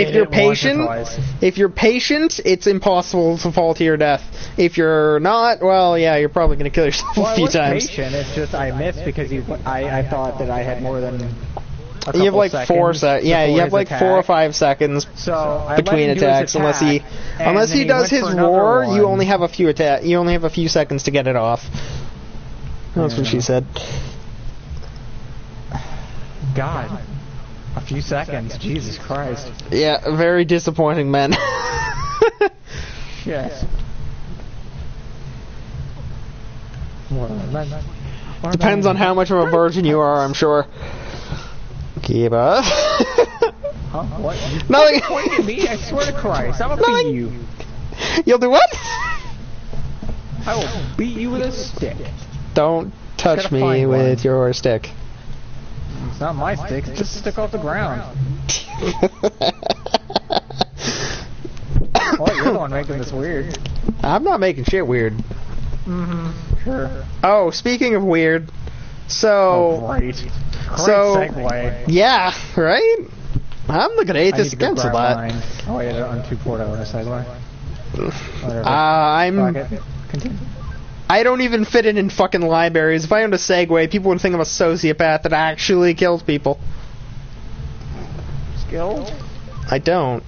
you're patient, it's impossible to fall to your death. If you're not, well, yeah, you're probably going to kill yourself a few times. Patient, it's just I missed because I thought that I had more than a couple you have like seconds 4 seconds. Yeah, you have like 4 or 5 seconds between attacks. Unless he does his roar, you only have a few You only have a few seconds to get it off. That's what she said. God. A few seconds, Jesus Christ. Yeah, very disappointing, man. Yes. Depends on how much of a virgin you are, I'm sure. Kiba. Huh? What? Nothing. Point at me, I swear to Christ, I will beat you. You'll do what? I will beat you with a stick. Don't touch me with your stick. It's not my stick, it's just a stick off the ground. Well, you're the one making this weird. I'm not making shit weird. Mm-hmm, sure. Oh, speaking of weird, so... Oh, great. Great segue. Yeah, right? I'm looking at Atheist against that. Oh, yeah, on 2.0 in a segue. Continue. I don't even fit in fucking libraries. If I owned a Segway, people would think I'm a sociopath that actually kills people. Skilled? I don't.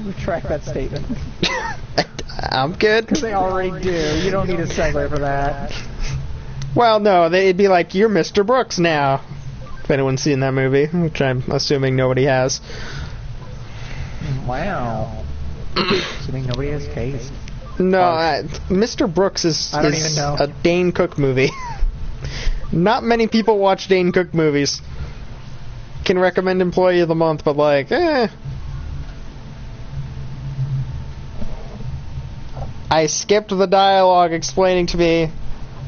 Retract that statement. I'm good. Because they already do. You don't need a Segway for that. Well, no, they'd be like, you're Mr. Brooks now. If anyone's seen that movie, which I'm assuming nobody has. Wow. Assuming nobody has taste. No, Mr. Brooks is a Dane Cook movie. Not many people watch Dane Cook movies. Can recommend Employee of the Month, but like, I skipped the dialogue explaining to me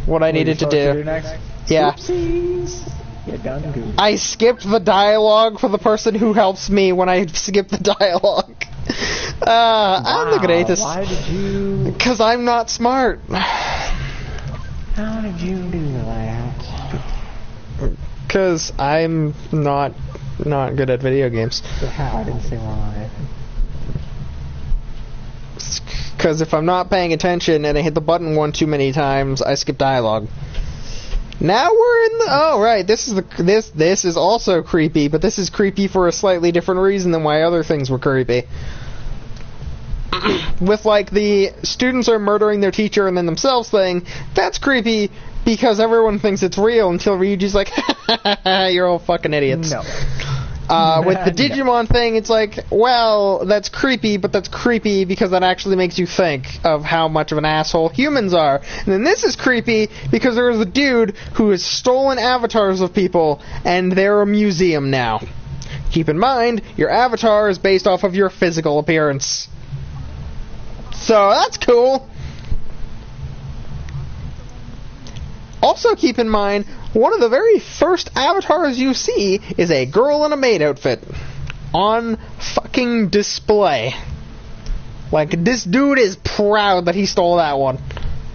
what I needed to do. Next? Yeah. Oopsies. You done goofed. I skipped the dialogue for the person who helps me when I skip the dialogue. I'm the greatest. Why did you... Because I'm not smart. How did you do that? Because I'm not good at video games. How? I didn't say why. Because if I'm not paying attention and I hit the button one too many times, I skip dialogue. Now we're in the... Oh, right. This is also creepy, but this is creepy for a slightly different reason than why other things were creepy. With, like, the students are murdering their teacher and then themselves thing, that's creepy because everyone thinks it's real until Ryuji's like, you're all fucking idiots. No. With the Digimon thing, it's like, well, that's creepy, but that's creepy because that actually makes you think of how much of an asshole humans are. And then this is creepy because there is a dude who has stolen avatars of people, and they're a museum now. Keep in mind, your avatar is based off of your physical appearance. So, that's cool. Also keep in mind, one of the very first avatars you see is a girl in a maid outfit. On fucking display. Like, this dude is proud that he stole that one.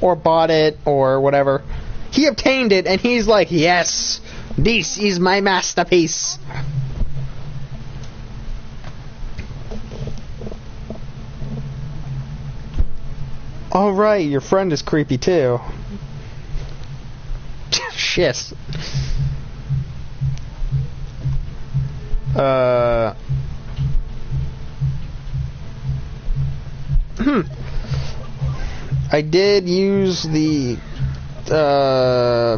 Or bought it, or whatever. He obtained it, and he's like, yes, this is my masterpiece. Alright, your friend is creepy too. Shit. I did use the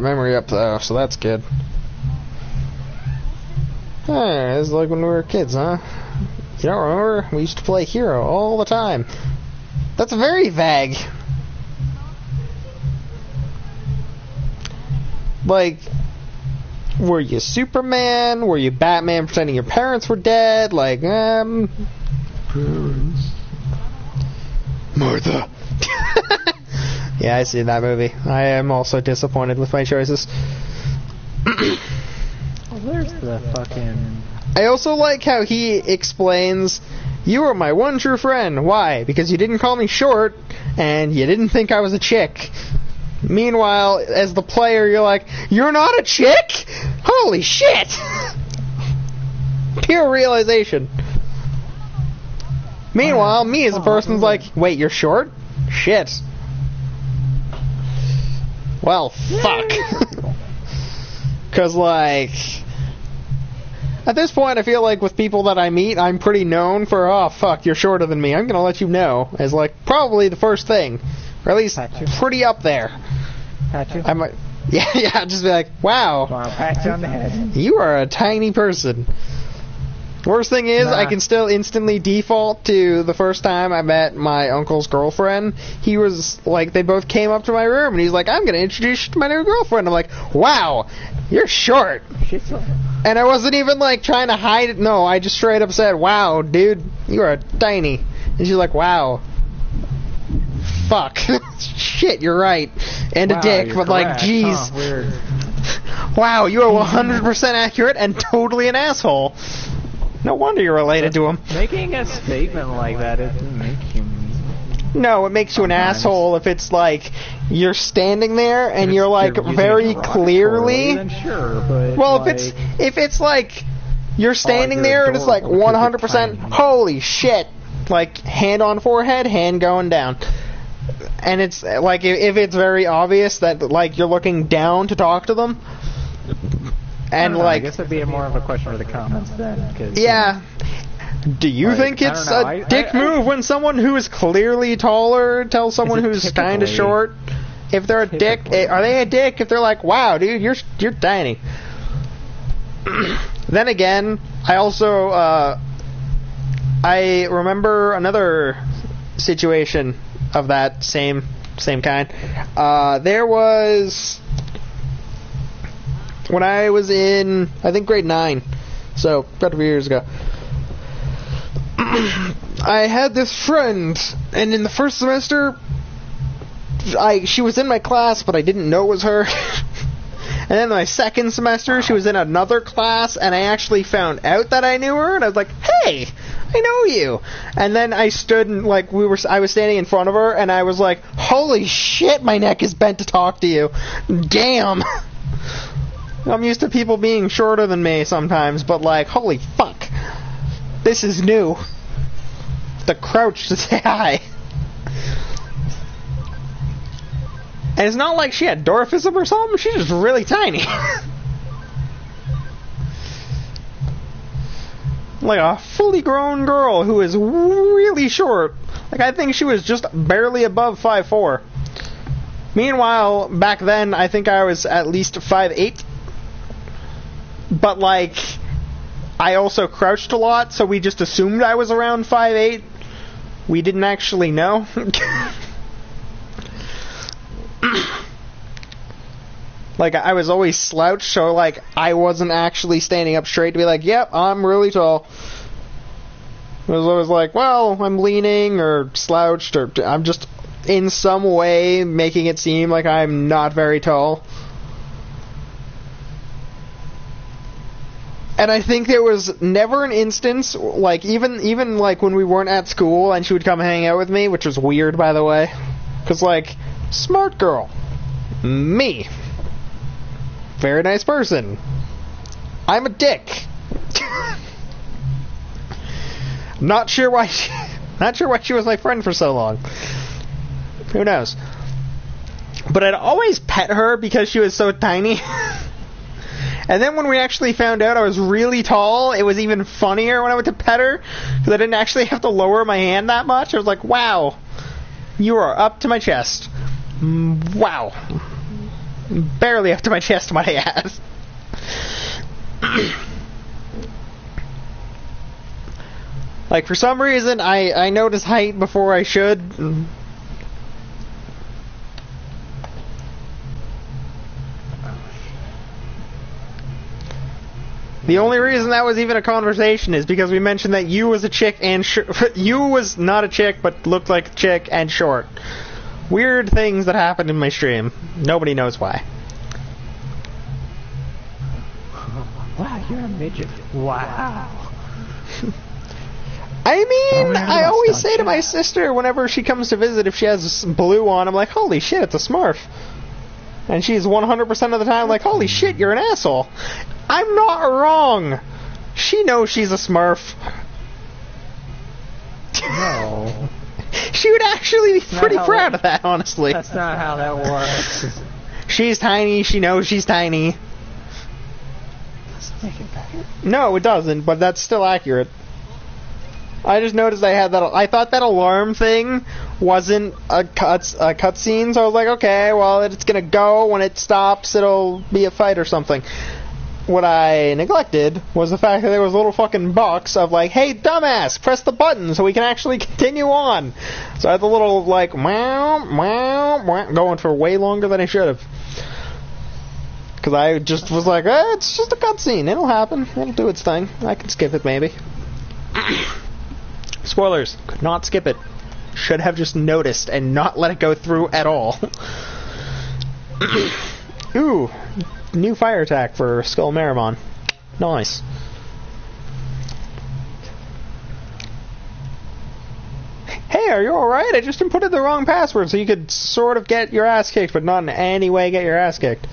memory up though, so that's good. It's like when we were kids, huh? You don't remember? We used to play Hero all the time. That's very vague. Like, were you Superman? Were you Batman pretending your parents were dead? Like, parents. Martha. Yeah, I see that movie. I am also disappointed with my choices. Well, there's the fucking... I also like how he explains, you are my one true friend. Why? Because you didn't call me short, and you didn't think I was a chick. Meanwhile, as the player, you're like, you're not a chick? Holy shit! Pure realization. Meanwhile, me as a person's like, wait, you're short? Shit. Well, fuck. Because, like... At this point, I feel like with people that I meet, I'm pretty known for, oh, fuck, you're shorter than me. I'm gonna let you know. As, like, probably the first thing. Or at least pretty up there. Pat you? I might... Yeah, just be like, wow. Well, I'll pat you on the head. You are a tiny person. Worst thing is, I can still instantly default to the first time I met my uncle's girlfriend. He was, like, they both came up to my room, and he's like, I'm gonna introduce you to my new girlfriend. I'm like, wow, you're short. And I wasn't even, like, trying to hide it. No, I just straight up said, wow, dude, you are tiny. And she's like, wow. Fuck. Shit, you're right. And wow, a dick, but, correct. Like, jeez. Huh, weird. Wow, you are 100% accurate and totally an asshole. No wonder you're related to him. Making a statement like that doesn't make you... No, it makes you an asshole if it's like you're standing there and you're like very clearly. Then sure, but well, like, if it's like you're standing there and it's like 100%, holy shit, like hand on forehead, hand going down, and it's like if it's very obvious that like you're looking down to talk to them. And like, I guess it'd be more of a question for the comments then. Cause, yeah. Do you think it's a dick move when someone who is clearly taller tells someone who's kind of short? If they're a dick, are they a dick? If they're like, wow, dude, you're tiny. Then again, I also I remember another situation of that same kind. There was. When I was in, I think, grade 9, so about a few years ago, I had this friend, and in the first semester, she was in my class, but I didn't know it was her. And then my second semester, she was in another class, and I actually found out that I knew her, and I was like, hey, I know you. And then I stood and like I was standing in front of her, and I was like, holy shit, my neck is bent to talk to you. Damn. I'm used to people being shorter than me sometimes, but like, holy fuck. This is new. The crouch to say hi. And it's not like she had dwarfism or something, she's just really tiny. Like a fully grown girl who is really short. Like, I think she was just barely above 5'4". Meanwhile, back then, I think I was at least 5'8". But, like, I also crouched a lot, so we just assumed I was around 5'8". We didn't actually know. Like, I was always slouched, so, like, I wasn't actually standing up straight to be like, yep, I'm really tall. It was always like, well, I'm leaning, or slouched, or I'm just in some way making it seem like I'm not very tall. And I think there was never an instance, like, even like, when we weren't at school and she would come hang out with me, which was weird, by the way. Because, like, smart girl. Me. Very nice person. I'm a dick. Not sure why she was my friend for so long. Who knows? But I'd always pet her because she was so tiny. And then when we actually found out I was really tall, it was even funnier when I went to pet her, because I didn't actually have to lower my hand that much. I was like, wow, you are up to my chest. Wow. Barely up to my chest, might I add. Like, for some reason, I notice height before I should. The only reason that was even a conversation is because we mentioned that you was a chick and you was not a chick but looked like a chick and short. Weird things that happened in my stream. Nobody knows why. Wow, you're a midget. Wow. I mean, I always say to my sister whenever she comes to visit, if she has blue on, I'm like, holy shit, it's a Smurf. And she's 100% of the time like, holy shit, you're an asshole. I'm not wrong. She knows she's a Smurf. No. She would actually be pretty proud of that, honestly. That's not how that works. She's tiny, she knows she's tiny. Doesn't make it better. No, it doesn't, but that's still accurate. I just noticed I had that. I thought that alarm thing wasn't a cutscene, so I was like, okay, well, it's gonna go. When it stops, it'll be a fight or something. What I neglected was the fact that there was a little fucking box of like, hey, dumbass, press the button so we can actually continue on. So I had the little, like, meow, meow, meow, going for way longer than I should have. Because I just was like, it's just a cutscene. It'll happen. It'll do its thing. I can skip it, maybe. Spoilers. Could not skip it. Should have just noticed and not let it go through at all. Ooh. New fire attack for Skull Marimon. Nice. Hey, are you alright? I just inputted the wrong password so you could sort of get your ass kicked, but not in any way get your ass kicked.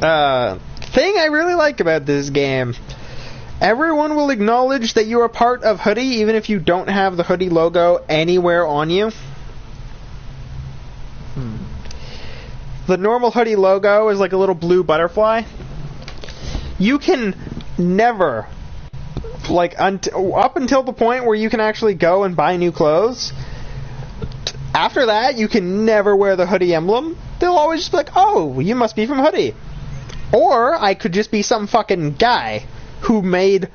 Thing I really like about this game, everyone will acknowledge that you are part of Hoodie even if you don't have the Hoodie logo anywhere on you. The normal Hoodie logo is like a little blue butterfly. You can never, like, up until the point where you can actually go and buy new clothes, after that you can never wear the Hoodie emblem. They'll always just be like, oh, you must be from Hoodie. Or I could just be some fucking guy who made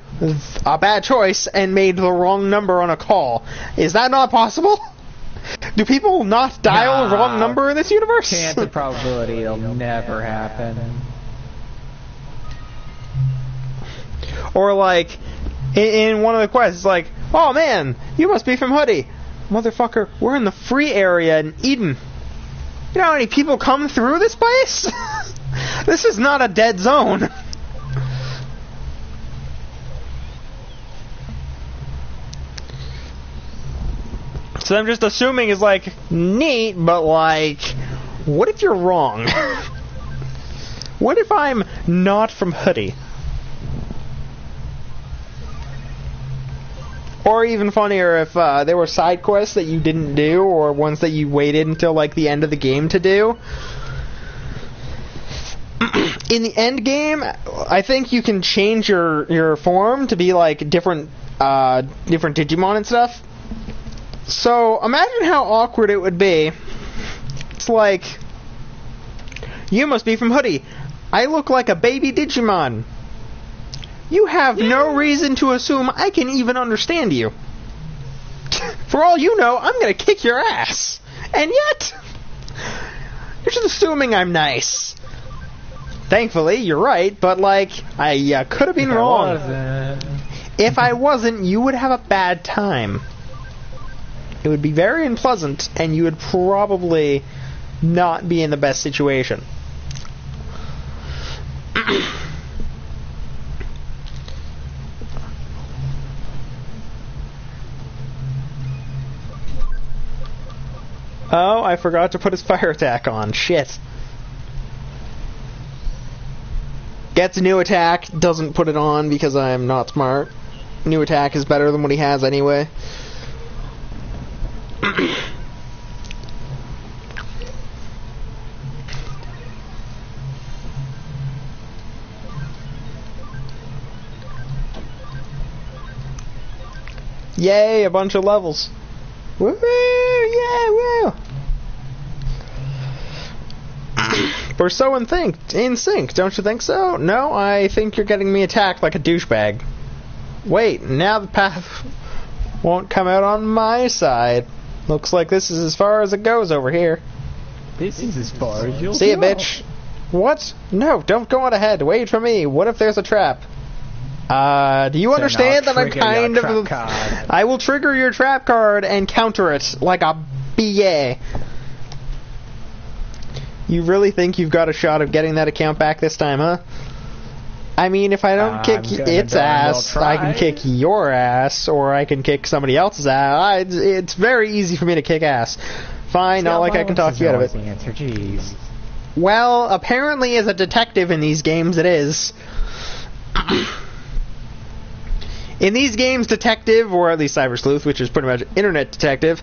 a bad choice and made the wrong number on a call. Is that not possible? Do people not dial the wrong number in this universe? Chance of probability, it'll never happen. Or like, in one of the quests, like, Oh man, you must be from Hoodie. Motherfucker, we're in the free area in Eden. You know how many people come through this place? This is not a dead zone. So I'm just assuming is like neat, but like, what if you're wrong? What if I'm not from Hoodie? Or even funnier, if there were side quests that you didn't do, or ones that you waited until like the end of the game to do. In the end game, I think you can change your form to be like different Digimon and stuff. So imagine how awkward it would be. It's like, you must be from Hoodie. I look like a baby Digimon. You have no reason to assume I can even understand you. For all you know, I'm gonna kick your ass. And yet, you're just assuming I'm nice. Thankfully, you're right, but like, I could have been wrong. If I wasn't, you would have a bad time. It would be very unpleasant, and you would probably not be in the best situation. Oh, I forgot to put his fire attack on. Shit. Gets a new attack, doesn't put it on because I'm not smart. New attack is better than what he has anyway. Yay, a bunch of levels. Woo! Yeah, woo! We're so in sync, don't you think so? No, I think you're getting me attacked like a douchebag. Wait, now the path won't come out on my side. Looks like this is as far as it goes over here. This is as far as you'll go. See ya, bitch. What? No, don't go on ahead. Wait for me. What if there's a trap? Do you understand that I'm kind of... I will trigger your trap card and counter it like a BA. You really think you've got a shot of getting that account back this time, huh? I mean, if I don't kick its ass, I can kick your ass, or I can kick somebody else's ass. It's very easy for me to kick ass. Fine, not like I can talk you out of it. Answer, jeez. Well, apparently as a detective in these games it is. In these games, detective, or at least Cyber Sleuth, which is pretty much internet detective,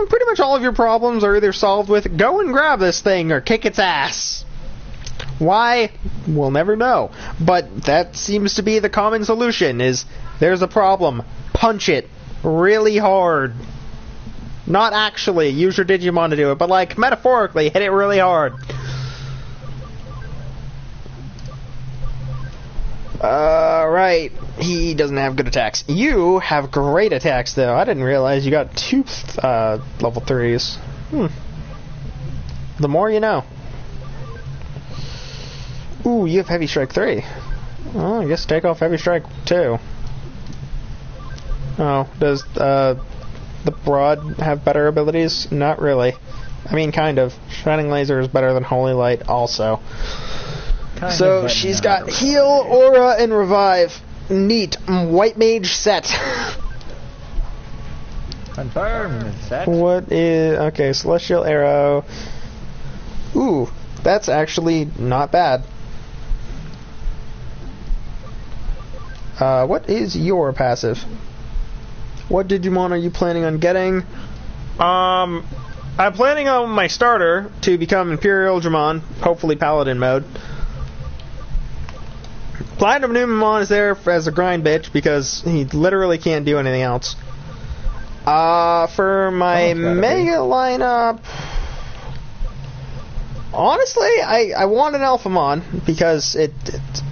pretty much all of your problems are either solved with go and grab this thing or kick its ass. Why? We'll never know. But that seems to be the common solution, is there's a problem. Punch it really hard. Not actually use your Digimon to do it, but like metaphorically hit it really hard. Right. He doesn't have good attacks. You have great attacks, though. I didn't realize you got 2 level 3s. The more you know. Ooh, you have Heavy Strike 3. Well, I guess take off Heavy Strike 2. Oh, does the Broad have better abilities? Not really. I mean, kind of. Shining Laser is better than Holy Light, also. So she's got Heal, Aura, and Revive. Neat. White Mage set. Confirmed. Set. What is... Okay, Celestial Arrow. Ooh, that's actually not bad. What is your passive? What Digimon are you planning on getting? I'm planning on my starter to become Imperial Dramon, hopefully Paladin mode. Platinum Numemon is there as a grind bitch because he literally can't do anything else. For my Mega lineup, honestly, I want an Alphamon because it's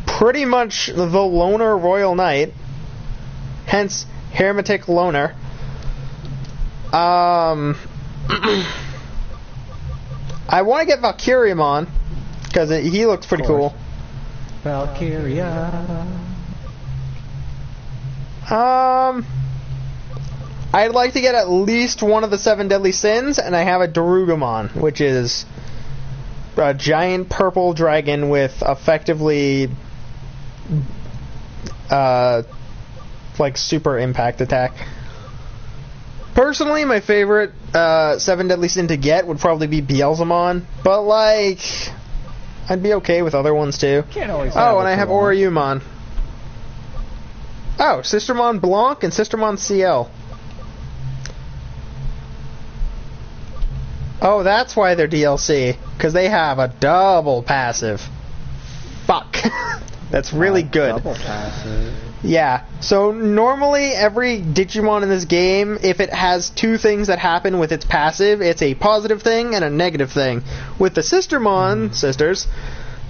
pretty much the Loner Royal Knight, hence Hermetic Loner. I want to get Valkyriamon because he looks pretty cool. Valkyria. I'd like to get at least one of the 7 deadly sins, and I have a Darugomon, which is a giant purple dragon with effectively like super impact attack. Personally, my favorite 7 deadly sin to get would probably be Beelzemon, but like I'd be okay with other ones too. Can't always oh, and I have Oriumon. Oh, Sistermon Blanc and Sistermon CL. Oh, that's why they're DLC, because they have a double passive. Fuck. That's really good. Double passive. Yeah, so normally every Digimon in this game, if it has 2 things that happen with its passive, it's a positive thing and a negative thing. With the Sistermon sisters,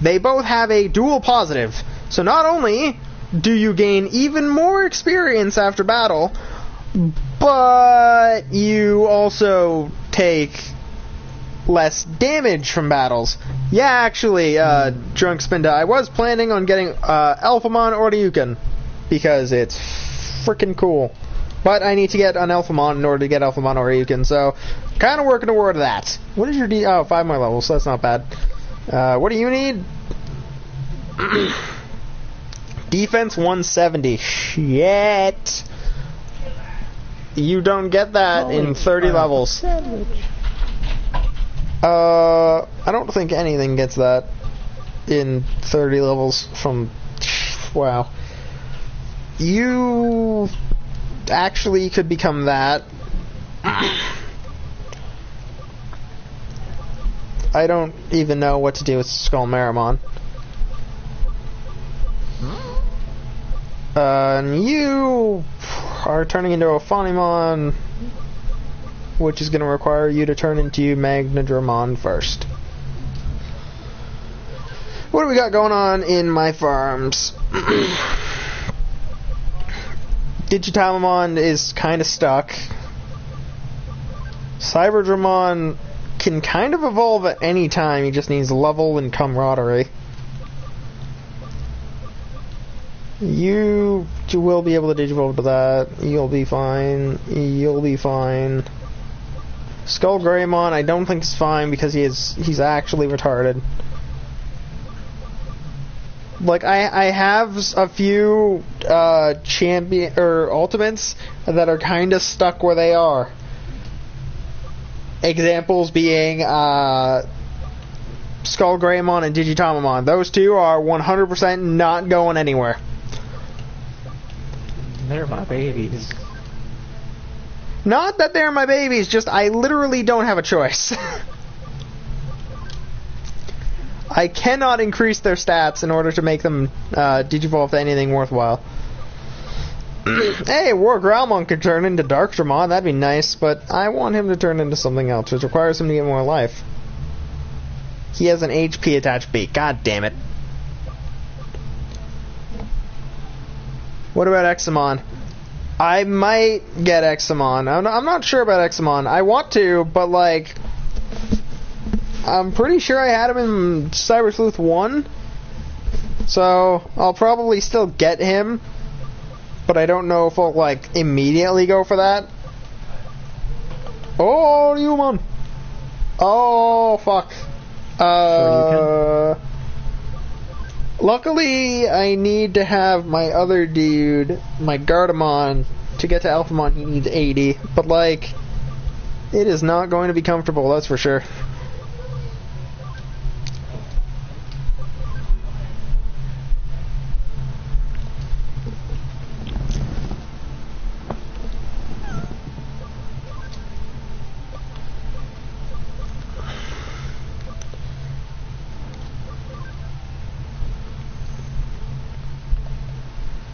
they both have a dual positive. So not only do you gain even more experience after battle, but you also take less damage from battles. Yeah, actually, Drunk Spinda, I was planning on getting Alphamon or Ryukin, because it's freaking cool. But I need to get an Alphamon in order to get Alphamon or Ryukin, so kind of working toward that. What is your Oh, 5 more levels, so that's not bad. What do you need? Defense 170. Shit. You don't get that in 30 levels. I don't think anything gets that in 30 levels from... Wow. You actually could become that. I don't even know what to do with Skullmarimon. And you are turning into a Phonymon, which is going to require you to turn into Magnadramon first. What do we got going on in my farms? Digitamamon is kind of stuck. Cyberdramon can kind of evolve at any time, he just needs level and camaraderie. You will be able to digivolve to that. You'll be fine. You'll be fine. Skullgreymon, I don't think is fine because he's actually retarded. Like I have a few champion or ultimates that are kind of stuck where they are. Examples being Skullgreymon and Digitamamon. Those two are 100% not going anywhere. They're my babies. Not that they're my babies, just I literally don't have a choice. I cannot increase their stats in order to make them digivolve to anything worthwhile. Hey, War Growlmon could turn into Darkdramon, that'd be nice, but I want him to turn into something else, which requires him to get more life. He has an HP attached beak, god damn it. What about Examon? I might get Examon. I'm not sure about Examon. I want to, but like... I'm pretty sure I had him in Cyber Sleuth 1. So, I'll probably still get him. But I don't know if I'll, like, immediately go for that. Oh, Human! Oh, fuck. Luckily, I need to have my other dude, my Gardamon, to get to Alphamon. He needs 80. But, like, it is not going to be comfortable, that's for sure.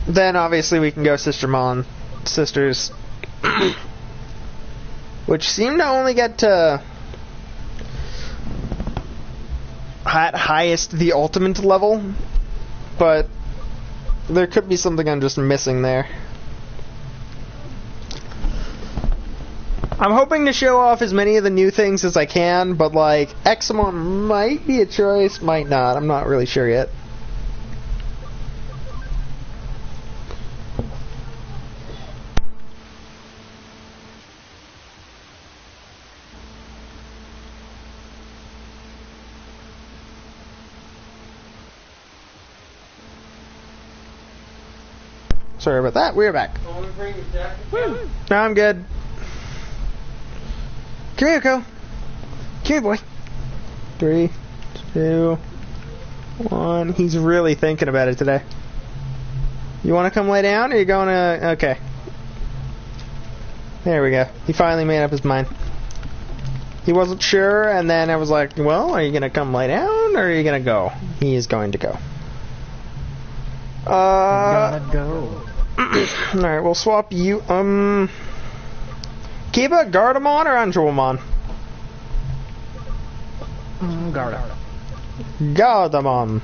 Then obviously we can go sisters, which seem to only get to at highest the ultimate level, but there could be something I'm just missing there. I'm hoping to show off as many of the new things as I can, but like Examon might be a choice, might not. I'm not really sure yet. Sorry about that. We're back. Woo. No, I'm good. Come here, Ko. Come here, boy. 3, 2, 1. He's really thinking about it today. You want to come lay down, or are you going to... Okay. There we go. He finally made up his mind. He wasn't sure, and then I was like, well, are you going to come lay down, or are you going to go? He is going to go. Gotta go. Alright, we'll swap you. Kiba, Gardamon, or Angelmon? Garda. Gardamon.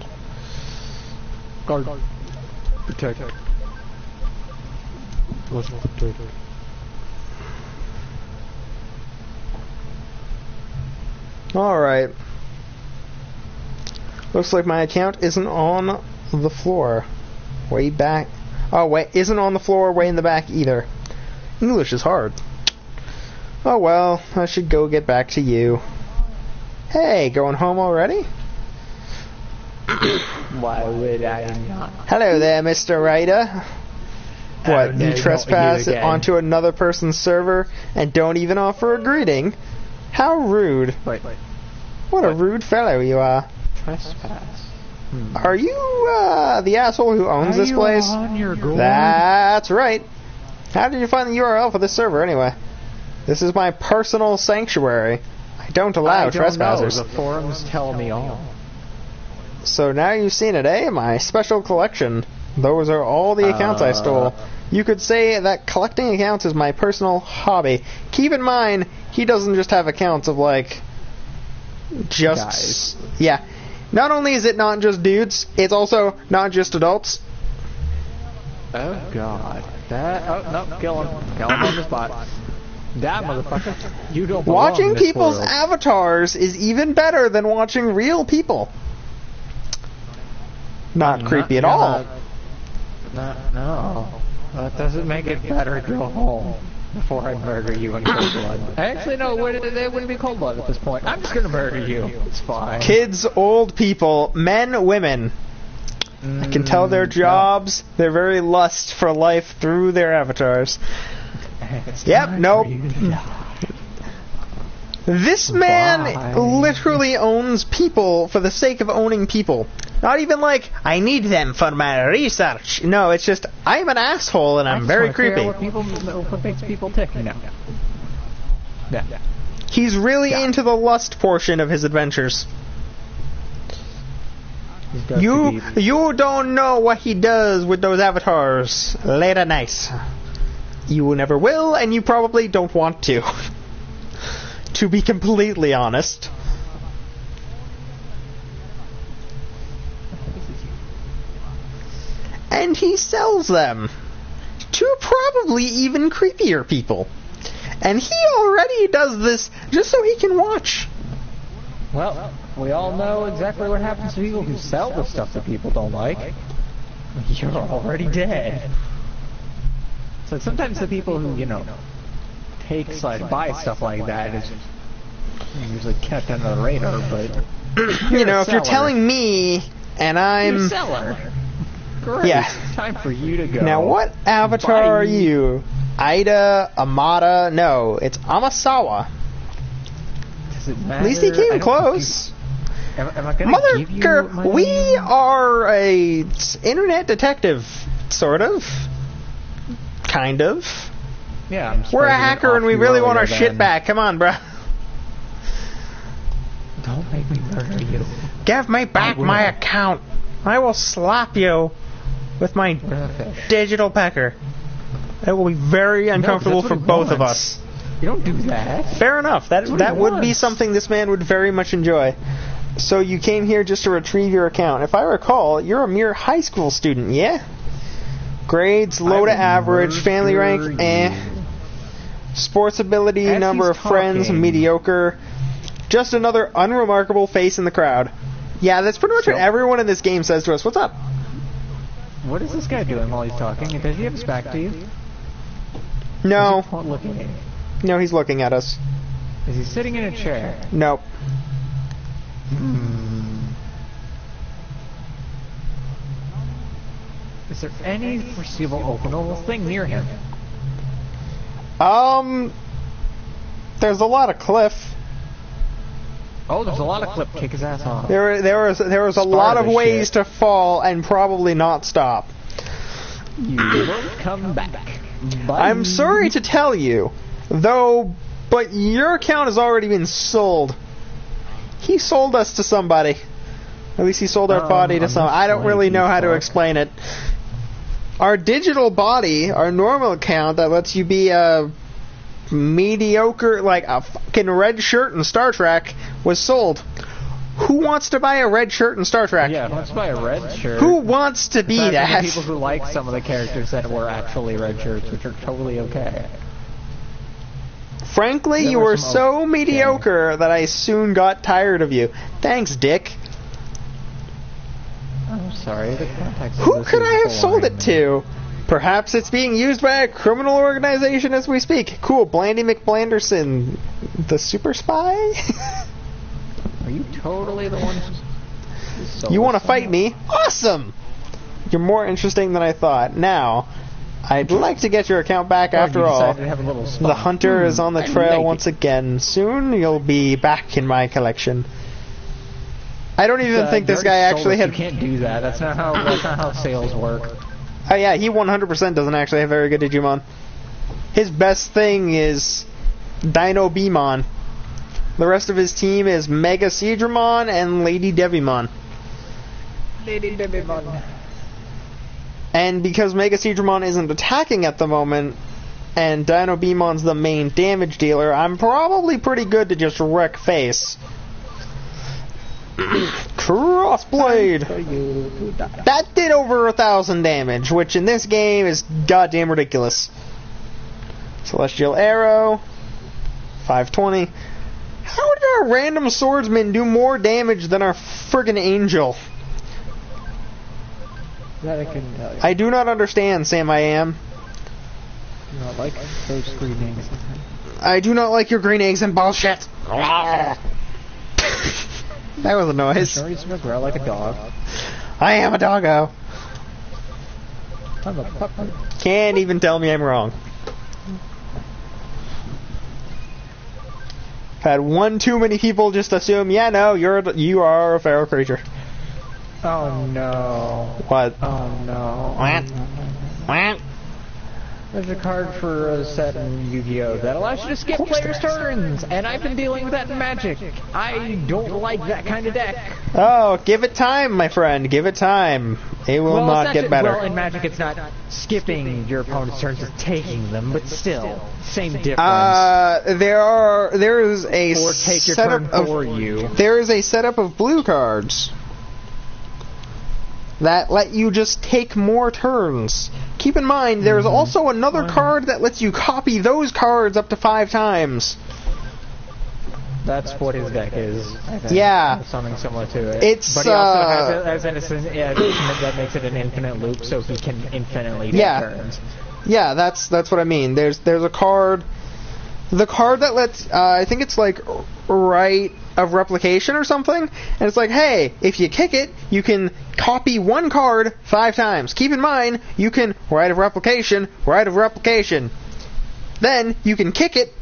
Guard. Protect. Let's protect. Alright. Looks like my account isn't on the floor. Way back. Oh, wait, isn't on the floor way in the back either. English is hard. Oh well, I should go get back to you. Hey, going home already? Why would I not? Hello there, Mr. Ryder. What, no, you not trespass you again. onto another person's server and don't even offer a greeting? How rude. Wait. What a rude fellow you are. Trespass. Are you, the asshole who owns this place? On your gourd? That's right. How did you find the URL for this server, anyway? This is my personal sanctuary. I don't allow trespassers. The forums tell me all. So now you've seen it, eh? My special collection. Those are all the accounts I stole. You could say that collecting accounts is my personal hobby. Keep in mind, he doesn't just have accounts of, like, just... guys. Yeah. Not only is it not just dudes, it's also not just adults. Oh god. That. Oh no, kill him. Kill him on the spot. That motherfucker. You don't belong Watching in this people's world. avatars is even better than watching real people. Not creepy at all. No. That doesn't make it better. Go home before I murder you in cold blood. Actually, no, they wouldn't be cold blood at this point. I'm just gonna murder you. It's fine. Kids, old people, men, women. I can tell their jobs, their very lust for life through their avatars. Yep, nope. This man literally owns people for the sake of owning people. Not even like, I need them for my research. No, it's just, I'm an asshole and I'm very creepy. What makes people tick? No. Yeah. He's really into the lust portion of his adventures. You don't know what he does with those avatars late at night. You never will, and you probably don't want to. To be completely honest. And he sells them to probably even creepier people. And he already does this just so he can watch. Well, we all know exactly what happens to people who sell the stuff that people don't like. You're already dead. So sometimes the people who, buy stuff like that is usually kept under the radar, but... if you're telling me, and I'm... You're a seller. Great. Yeah. Time for you to go. Now, what avatar are you? Ida, Amada? No, it's Amasawa. Does it matter? At least he came close. Am I gonna give you my we name? are a internet detective, sort of. Kind of. Yeah, We're a hacker and we really want our shit back. Come on, bruh. Don't make me murder you. Give me back my account. I will slap you with my digital pecker. It will be very uncomfortable for both of us. You don't do that. Fair enough. That would be something this man would very much enjoy. So you came here just to retrieve your account. If I recall, you're a mere high school student, yeah? Grades, low to average, family rank, Sports ability, number of friends, mediocre. Just another unremarkable face in the crowd. Yeah, that's pretty much what everyone in this game says to us. What's up? What is this guy doing while he's talking? Does he have his back to you? No. Is he looking at you? No, he's looking at us. Is he sitting in a chair? Nope. Is there any foreseeable openable thing near him? There's a lot of cliff. Oh, there's a lot of cliff. Kick his ass off. There was a lot of ways to fall and probably not stop. You will come back. Bye. I'm sorry to tell you, but your account has already been sold. He sold us to somebody. At least he sold our body to some. I don't really know how to explain it. Our digital body, our normal account that lets you be a mediocre, like a fucking red shirt in Star Trek, was sold. Who wants to buy a red shirt in Star Trek? Yeah, who wants to buy a red shirt? Who wants to be that? People who like some of the characters that were actually red shirts, which are totally okay. Frankly, you were so mediocre that I soon got tired of you. Thanks, Dick. I'm sorry, the context of Who this could is I have sold it boring. to? Perhaps it's being used by a criminal organization as we speak. Cool, Blandy McBlanderson, the super spy? Are you totally the one who's You want to fight me? Awesome! You're more interesting than I thought. Now, I'd like to get your account back after all. To have a little The hunter is on the trail once again. Soon you'll be back in my collection. I don't even think this guy actually had... You can't do that. That's not how sales work. Oh yeah, he 100% doesn't actually have very good Digimon. His best thing is Dino Beamon. The rest of his team is Mega Seadramon and Lady Devimon. Lady Devimon. And because Mega Seadramon isn't attacking at the moment, and Dino Beamon's the main damage dealer, I'm probably pretty good to just wreck face. Crossblade! That did over 1,000 damage, which in this game is goddamn ridiculous. Celestial Arrow, 520. How did our random swordsman do more damage than our friggin' angel? That I couldn't tell you. I do not understand, Sam I Am. You know, like those green eggs. I do not like your green eggs and bullshit. That was a noise. Sure, you smell growl like a dog. I am a doggo. I'm a puppy. Can't even tell me I'm wrong. I've had one too many people just assume, yeah, no, you are a feral creature. Oh no. What? Oh no. What? There's a card for a set in Yu-Gi-Oh! That allows you to skip players' turns, and I've been dealing with that in Magic. I don't like that kind of deck. Oh, give it time, my friend. Give it time. It will not get better. Well, in Magic, it's not skipping your opponent's turns, it's taking them, but still, same difference. There is a or take your setup turn for you. There is a setup of blue cards that let you just take more turns. Keep in mind, there is also another card that lets you copy those cards up to 5 times. That's what his deck is, I think. Yeah. Something similar to it. It's, but he also has that makes it an infinite loop, so he can infinitely take turns. Yeah, that's what I mean. There's a card... The card that lets... I think it's like Rite of Replication or something, and it's like, hey, if you kick it, you can copy one card 5 times. Keep in mind, you can Rite of Replication. Then you can kick it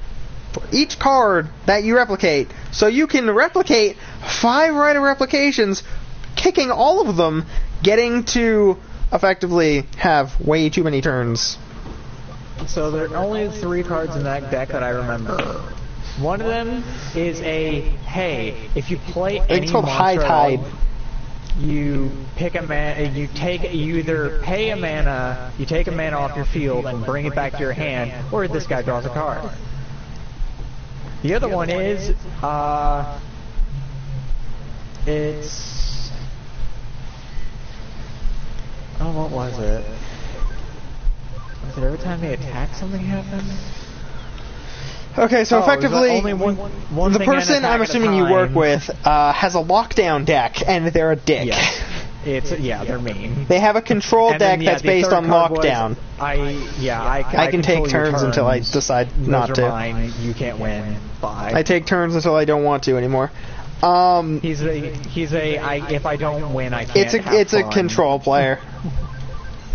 for each card that you replicate. So you can replicate 5 Rite of Replications, kicking all of them, getting to effectively have way too many turns. So there are only 3 cards in that deck that I remember. One of them is a, hey, if you play any it's called monster High Tide. You pick a mana, you either pay a mana, you take a mana off your field and bring it back to your hand, or this guy draws a card. The other one is, it's... Oh, what was it? Was it every time they attack something happens? Okay, so effectively, only one the thing person I'm assuming you work with has a lockdown deck, and they're a dick. Yeah, they're mean. They have a control deck that's based on lockdown. I can take turns until I decide not to. Mine. You can't win. Bye. I take turns until I don't want to anymore. If I don't win, I can't. It's a control player.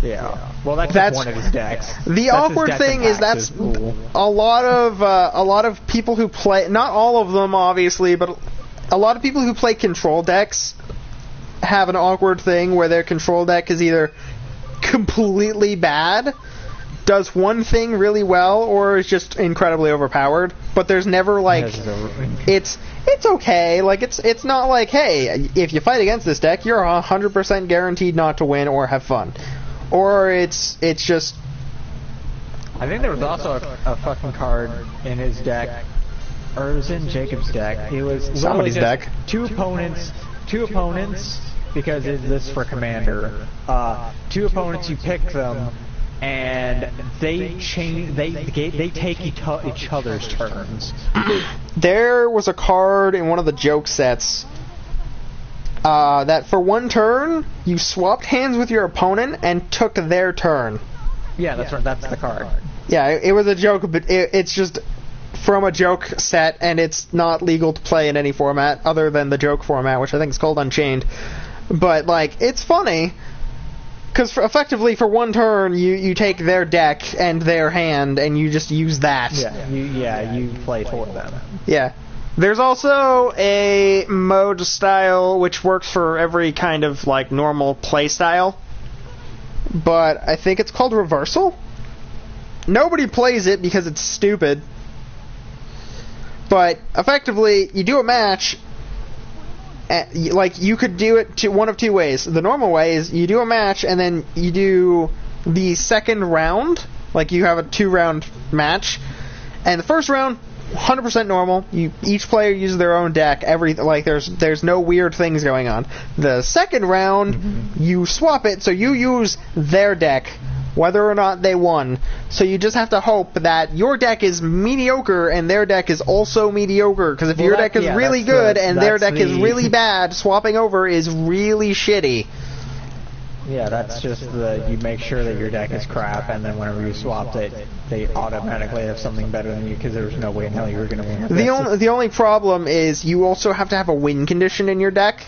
Yeah. Well, that's one of his decks. The awkward thing is that's a lot of people who play, not all of them obviously, but a lot of people who play control decks have an awkward thing where their control deck is either completely bad, does one thing really well, or is just incredibly overpowered. But there's never like it's okay. Like it's not like, hey, if you fight against this deck, you're 100% guaranteed not to win or have fun. Or it's just. I think there was also a fucking card in his deck, or it was in Jacob's deck. It was somebody's deck. Two opponents, because this is for Commander. Two opponents, you pick them, and they change. They take each other's turns. There was a card in one of the joke sets. That for one turn, you swapped hands with your opponent and took their turn. Yeah, that's the card. Yeah, it was a joke, but it's just from a joke set, and it's not legal to play in any format other than the joke format, which I think is called Unchained. But, like, it's funny, because effectively for one turn, you take their deck and their hand, and you just use that. You play for them. Yeah. There's also a mode style which works for every kind of like normal play style, but I think it's called Reversal. Nobody plays it because it's stupid, but effectively you do a match. Like you could do it one of two ways. The normal way is you do a match and then you do the second round, like you have a 2-round match, and the first round 100% normal. Each player uses their own deck. There's no weird things going on. The second round, you swap it, so you use their deck, whether or not they won. So you just have to hope that your deck is mediocre and their deck is also mediocre. Because if your deck is really good and their deck is really bad, swapping over is really shitty. Yeah, that's just you make sure that your deck is crap, and then whenever you swap it, they automatically have something better than you, because there's no way in hell you were going to win with the only problem is you also have to have a win condition in your deck.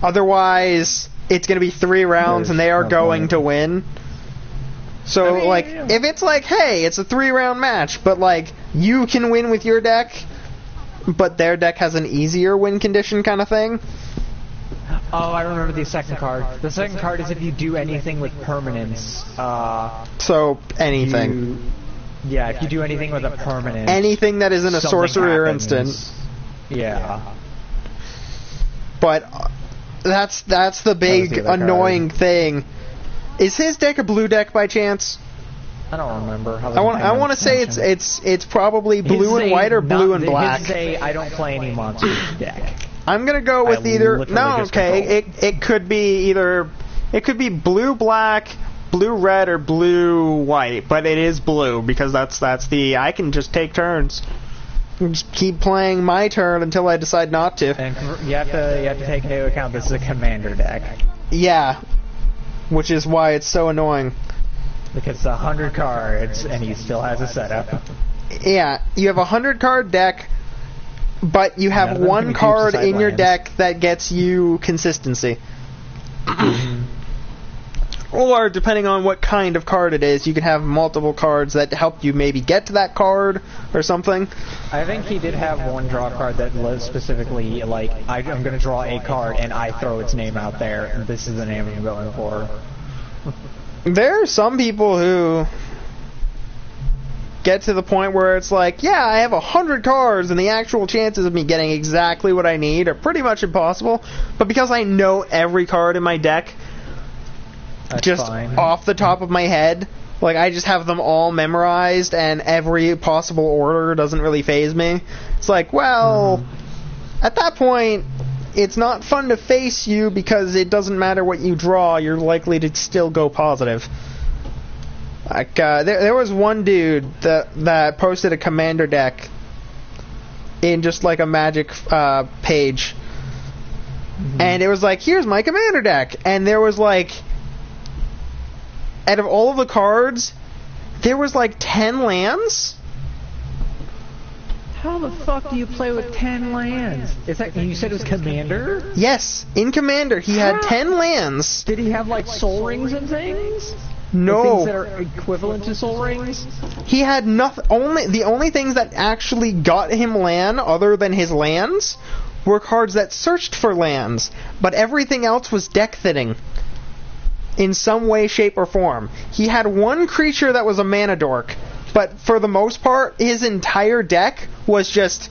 Otherwise, it's going to be 3 rounds and they are going to win. So, if it's like, hey, it's a 3-round match, but, like, you can win with your deck, but their deck has an easier win condition kind of thing. Oh, I remember the second card. The second card is if you do anything with permanence. So, anything. If you do anything with a permanent. Anything that isn't a sorcery or instant. Yeah. But that's the big annoying thing. Is his deck a blue deck by chance? I don't remember. I want to say it's probably blue and white or blue and black. His is I don't play any monsters deck. I'm gonna go with either. No, okay. It could be either. It could be blue black, blue red, or blue white. But it is blue because that's the. I can just take turns. Just keep playing my turn until I decide not to. And you have to take into account this is a commander deck. Yeah, which is why it's so annoying. Because it's 100 cards and he still has a setup. Yeah, you have a 100-card deck. But you have one card in your deck that gets you consistency. Or, depending on what kind of card it is, you can have multiple cards that help you maybe get to that card or something. I think he did have one draw card that was specifically like, I'm going to draw a card and I throw its name out there, and this is the name I'm going for. There are some people who get to the point where it's like, yeah, I have 100 cards, and the actual chances of me getting exactly what I need are pretty much impossible. But because I know every card in my deck, off the top of my head, like I just have them all memorized, and every possible order doesn't really faze me. It's like, well, at that point, it's not fun to face you because it doesn't matter what you draw, you're likely to still go positive. Like, there was one dude that posted a commander deck in just like a magic page. And it was like, here's my commander deck. And there was like, out of all of the cards, there was like 10 lands. How the fuck do you play with 10 lands? Is that, you said it was Commander? Yes, in Commander he had 10 lands. Did he have like soul rings and things? No. Things that are equivalent to soul rings? He had nothing. The only things that actually got him land, other than his lands, were cards that searched for lands. But everything else was deck fitting, in some way, shape, or form. He had one creature that was a mana dork, but for the most part, his entire deck was just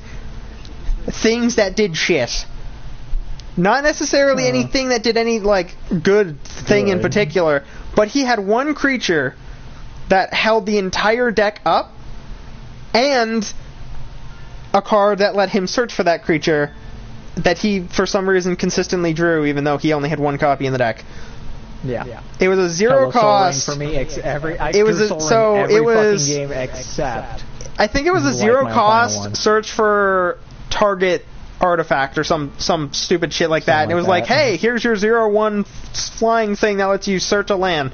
things that did shit. Not necessarily anything that did any like good thing in particular, but he had one creature that held the entire deck up, and a card that let him search for that creature that he, for some reason, consistently drew, even though he only had one copy in the deck. Yeah. It was a zero cost. For me, It was a, game except. I think it was a zero cost search for target artifact or some stupid shit like that. And it was like, hey, here's your 0/1 flying thing that lets you search a land.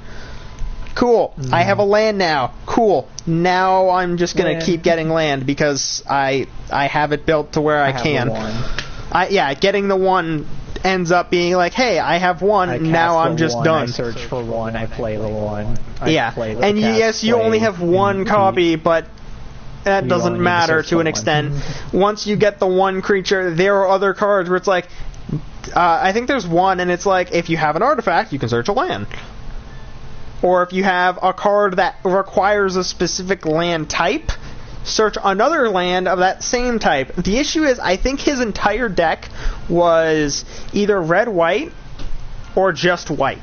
Cool. I have a land now. Cool. Now I'm just gonna keep getting land because I have it built to where I can. Getting the one ends up being like, hey, I have one, now I'm just done. I search for one, I play the one. And yes, you only have one copy, but that doesn't matter to an extent. Once you get the one creature, there are other cards where it's like, I think there's one, and it's like, if you have an artifact, you can search a land. Or if you have a card that requires a specific land type, search another land of that same type. The issue is, I think his entire deck was either red-white or just white.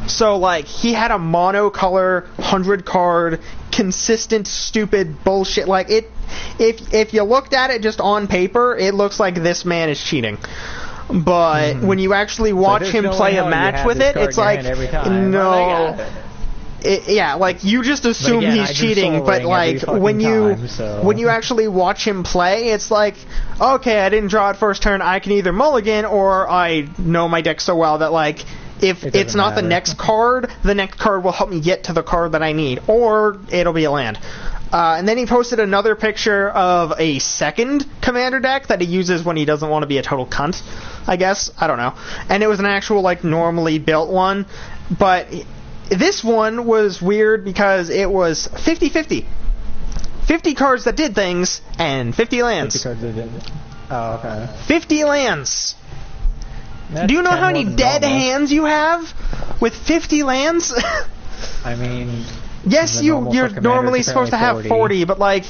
So, like, he had a monocolor, 100-card, consistent, stupid bullshit. Like, if you looked at it just on paper, it looks like this man is cheating. But when you actually watch him play a match with it, it's like, no. Like, you just assume he's cheating, but like when you actually watch him play, it's like, okay, I didn't draw it first turn, I can either mulligan, or I know my deck so well that like, if it's not the next card will help me get to the card that I need, or it'll be a land. And then he posted another picture of a second commander deck that he uses when he doesn't want to be a total cunt, I guess. I don't know. And it was an actual, like, normally built one. But this one was weird because it was 50-50. 50 cards that did things, and 50 lands. 50 cards that didn't. Oh, okay. 50 lands! Do you know how many dead hands you have with 50 lands? I mean... Yes, you're normally supposed to have 40, but like,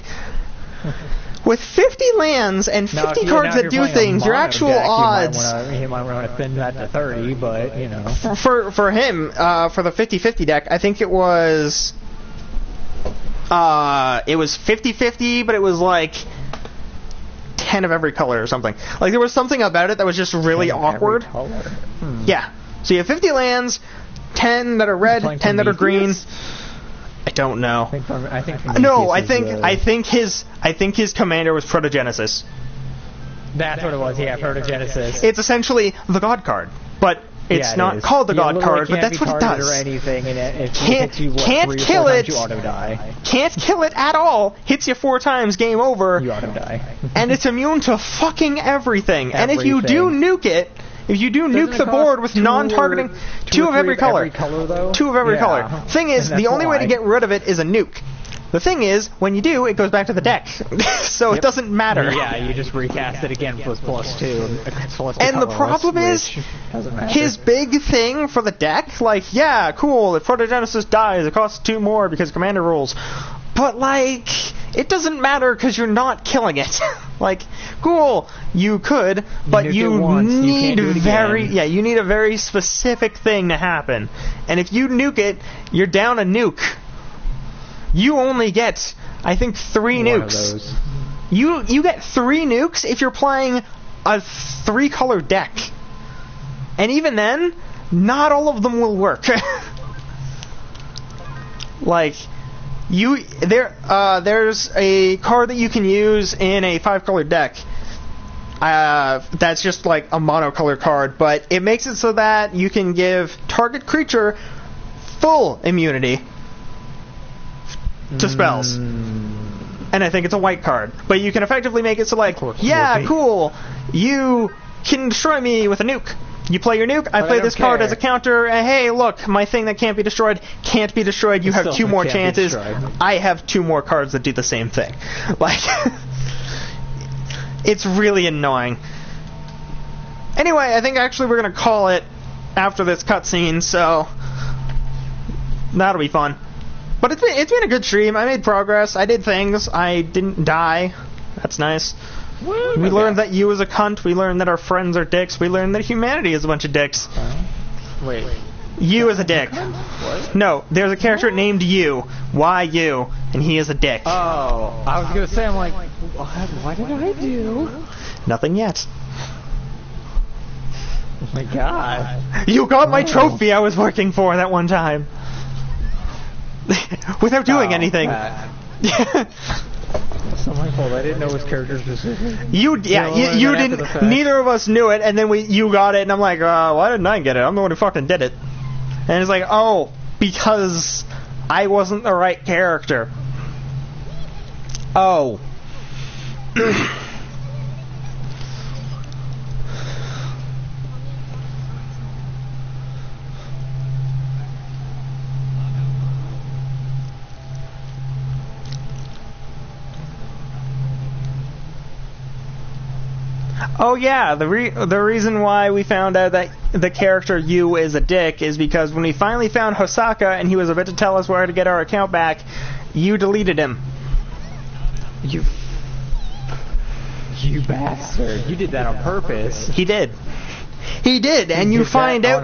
with 50 lands and 50 cards that do things, your actual odds... You might want to spend that to 30, but, you know... For him, for the 50-50 deck, I think it was 50-50, but it was like 10 of every color or something. Like, there was something about it that was just really awkward. Yeah. So you have 50 lands, 10 that are red, 10 that are green... I don't know. I think his commander was Protogenesis. That's what it was. Yeah, Protogenesis. It's essentially the God card, but it's not called the God card. But that's what it does. Or anything, and can't kill it. You auto die. Can't kill it at all. Hits you 4 times, game over. You auto die. And it's immune to fucking everything. And if you do nuke it. If you do nuke the board with non-targeting, 2 of every color. 2 of every color. Thing is, the only way to get rid of it is a nuke. The thing is, when you do, it goes back to the deck. So it doesn't matter. Yeah, you just recast it again with +2. And the problem is, his big thing for the deck, like, yeah, cool, if Protogenesis dies, it costs 2 more because Commander rules. But, like, it doesn't matter because you're not killing it. Like, cool, you could, but you need you need a very specific thing to happen. And if you nuke it, you're down a nuke. You only get, I think, 3 nukes. You get 3 nukes if you're playing a 3-color deck. And even then, not all of them will work. Like, there's a card that you can use in a 5-color deck. That's just like a monocolor card, but it makes it so that you can give target creature full immunity to spells. and I think it's a white card. But you can effectively make it so like, yeah, cool, you can destroy me with a nuke. You play your nuke, I play this card as a counter, and hey, look, my thing that can't be destroyed can't be destroyed, you have 2 more chances, I have 2 more cards that do the same thing. Like, it's really annoying. Anyway, I think actually we're going to call it after this cutscene, so that'll be fun. But it's been a good stream, I made progress, I did things, I didn't die, that's nice. We learned that you is a cunt. We learned that our friends are dicks. We learned that humanity is a bunch of dicks. Wait. You is a dick. What? No, there's a character named You. Why you? And he is a dick. Oh, I was gonna say, I'm like, what did I do? Nothing yet. Oh my god. You got my trophy I was working for that one time. Without doing anything. It's not my fault. I didn't know his character specifically. You didn't. Neither of us knew it, and then you got it, and I'm like, why didn't I get it? I'm the one who fucking did it. And it's like, oh, because I wasn't the right character. Oh. Oh yeah, the reason why we found out that the character You is a dick is because when we finally found Hosaka and he was about to tell us where to get our account back, you deleted him. You bastard! You did that on purpose. He did. He did, and you find out.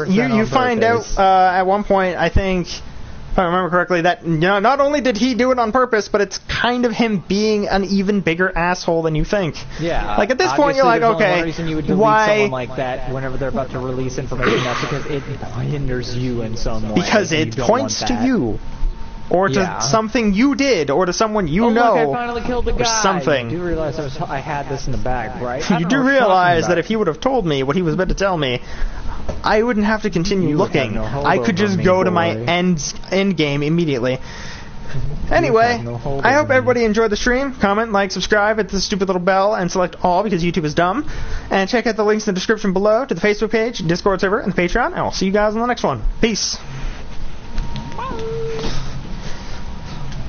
You find out at one point, I think, if I remember correctly, that not only did he do it on purpose, but it's kind of him being an even bigger asshole than you think. Yeah. Like at this point, you're like, okay, one reason you would delete someone like that whenever they're about to release information, that's because it hinders you in some way. Because it points to you, or to something you did, or to someone you know. Look, I finally killed the guy. Or something. You do realize I had this in the bag, right? You do realize that if he would have told me what he was about to tell me, I wouldn't have to continue looking. I could just go to my end game immediately. Anyway, I hope everybody enjoyed the stream. Comment, like, subscribe, hit the stupid little bell, and select all because YouTube is dumb. And check out the links in the description below to the Facebook page, Discord server, and the Patreon. And I'll see you guys on the next one. Peace.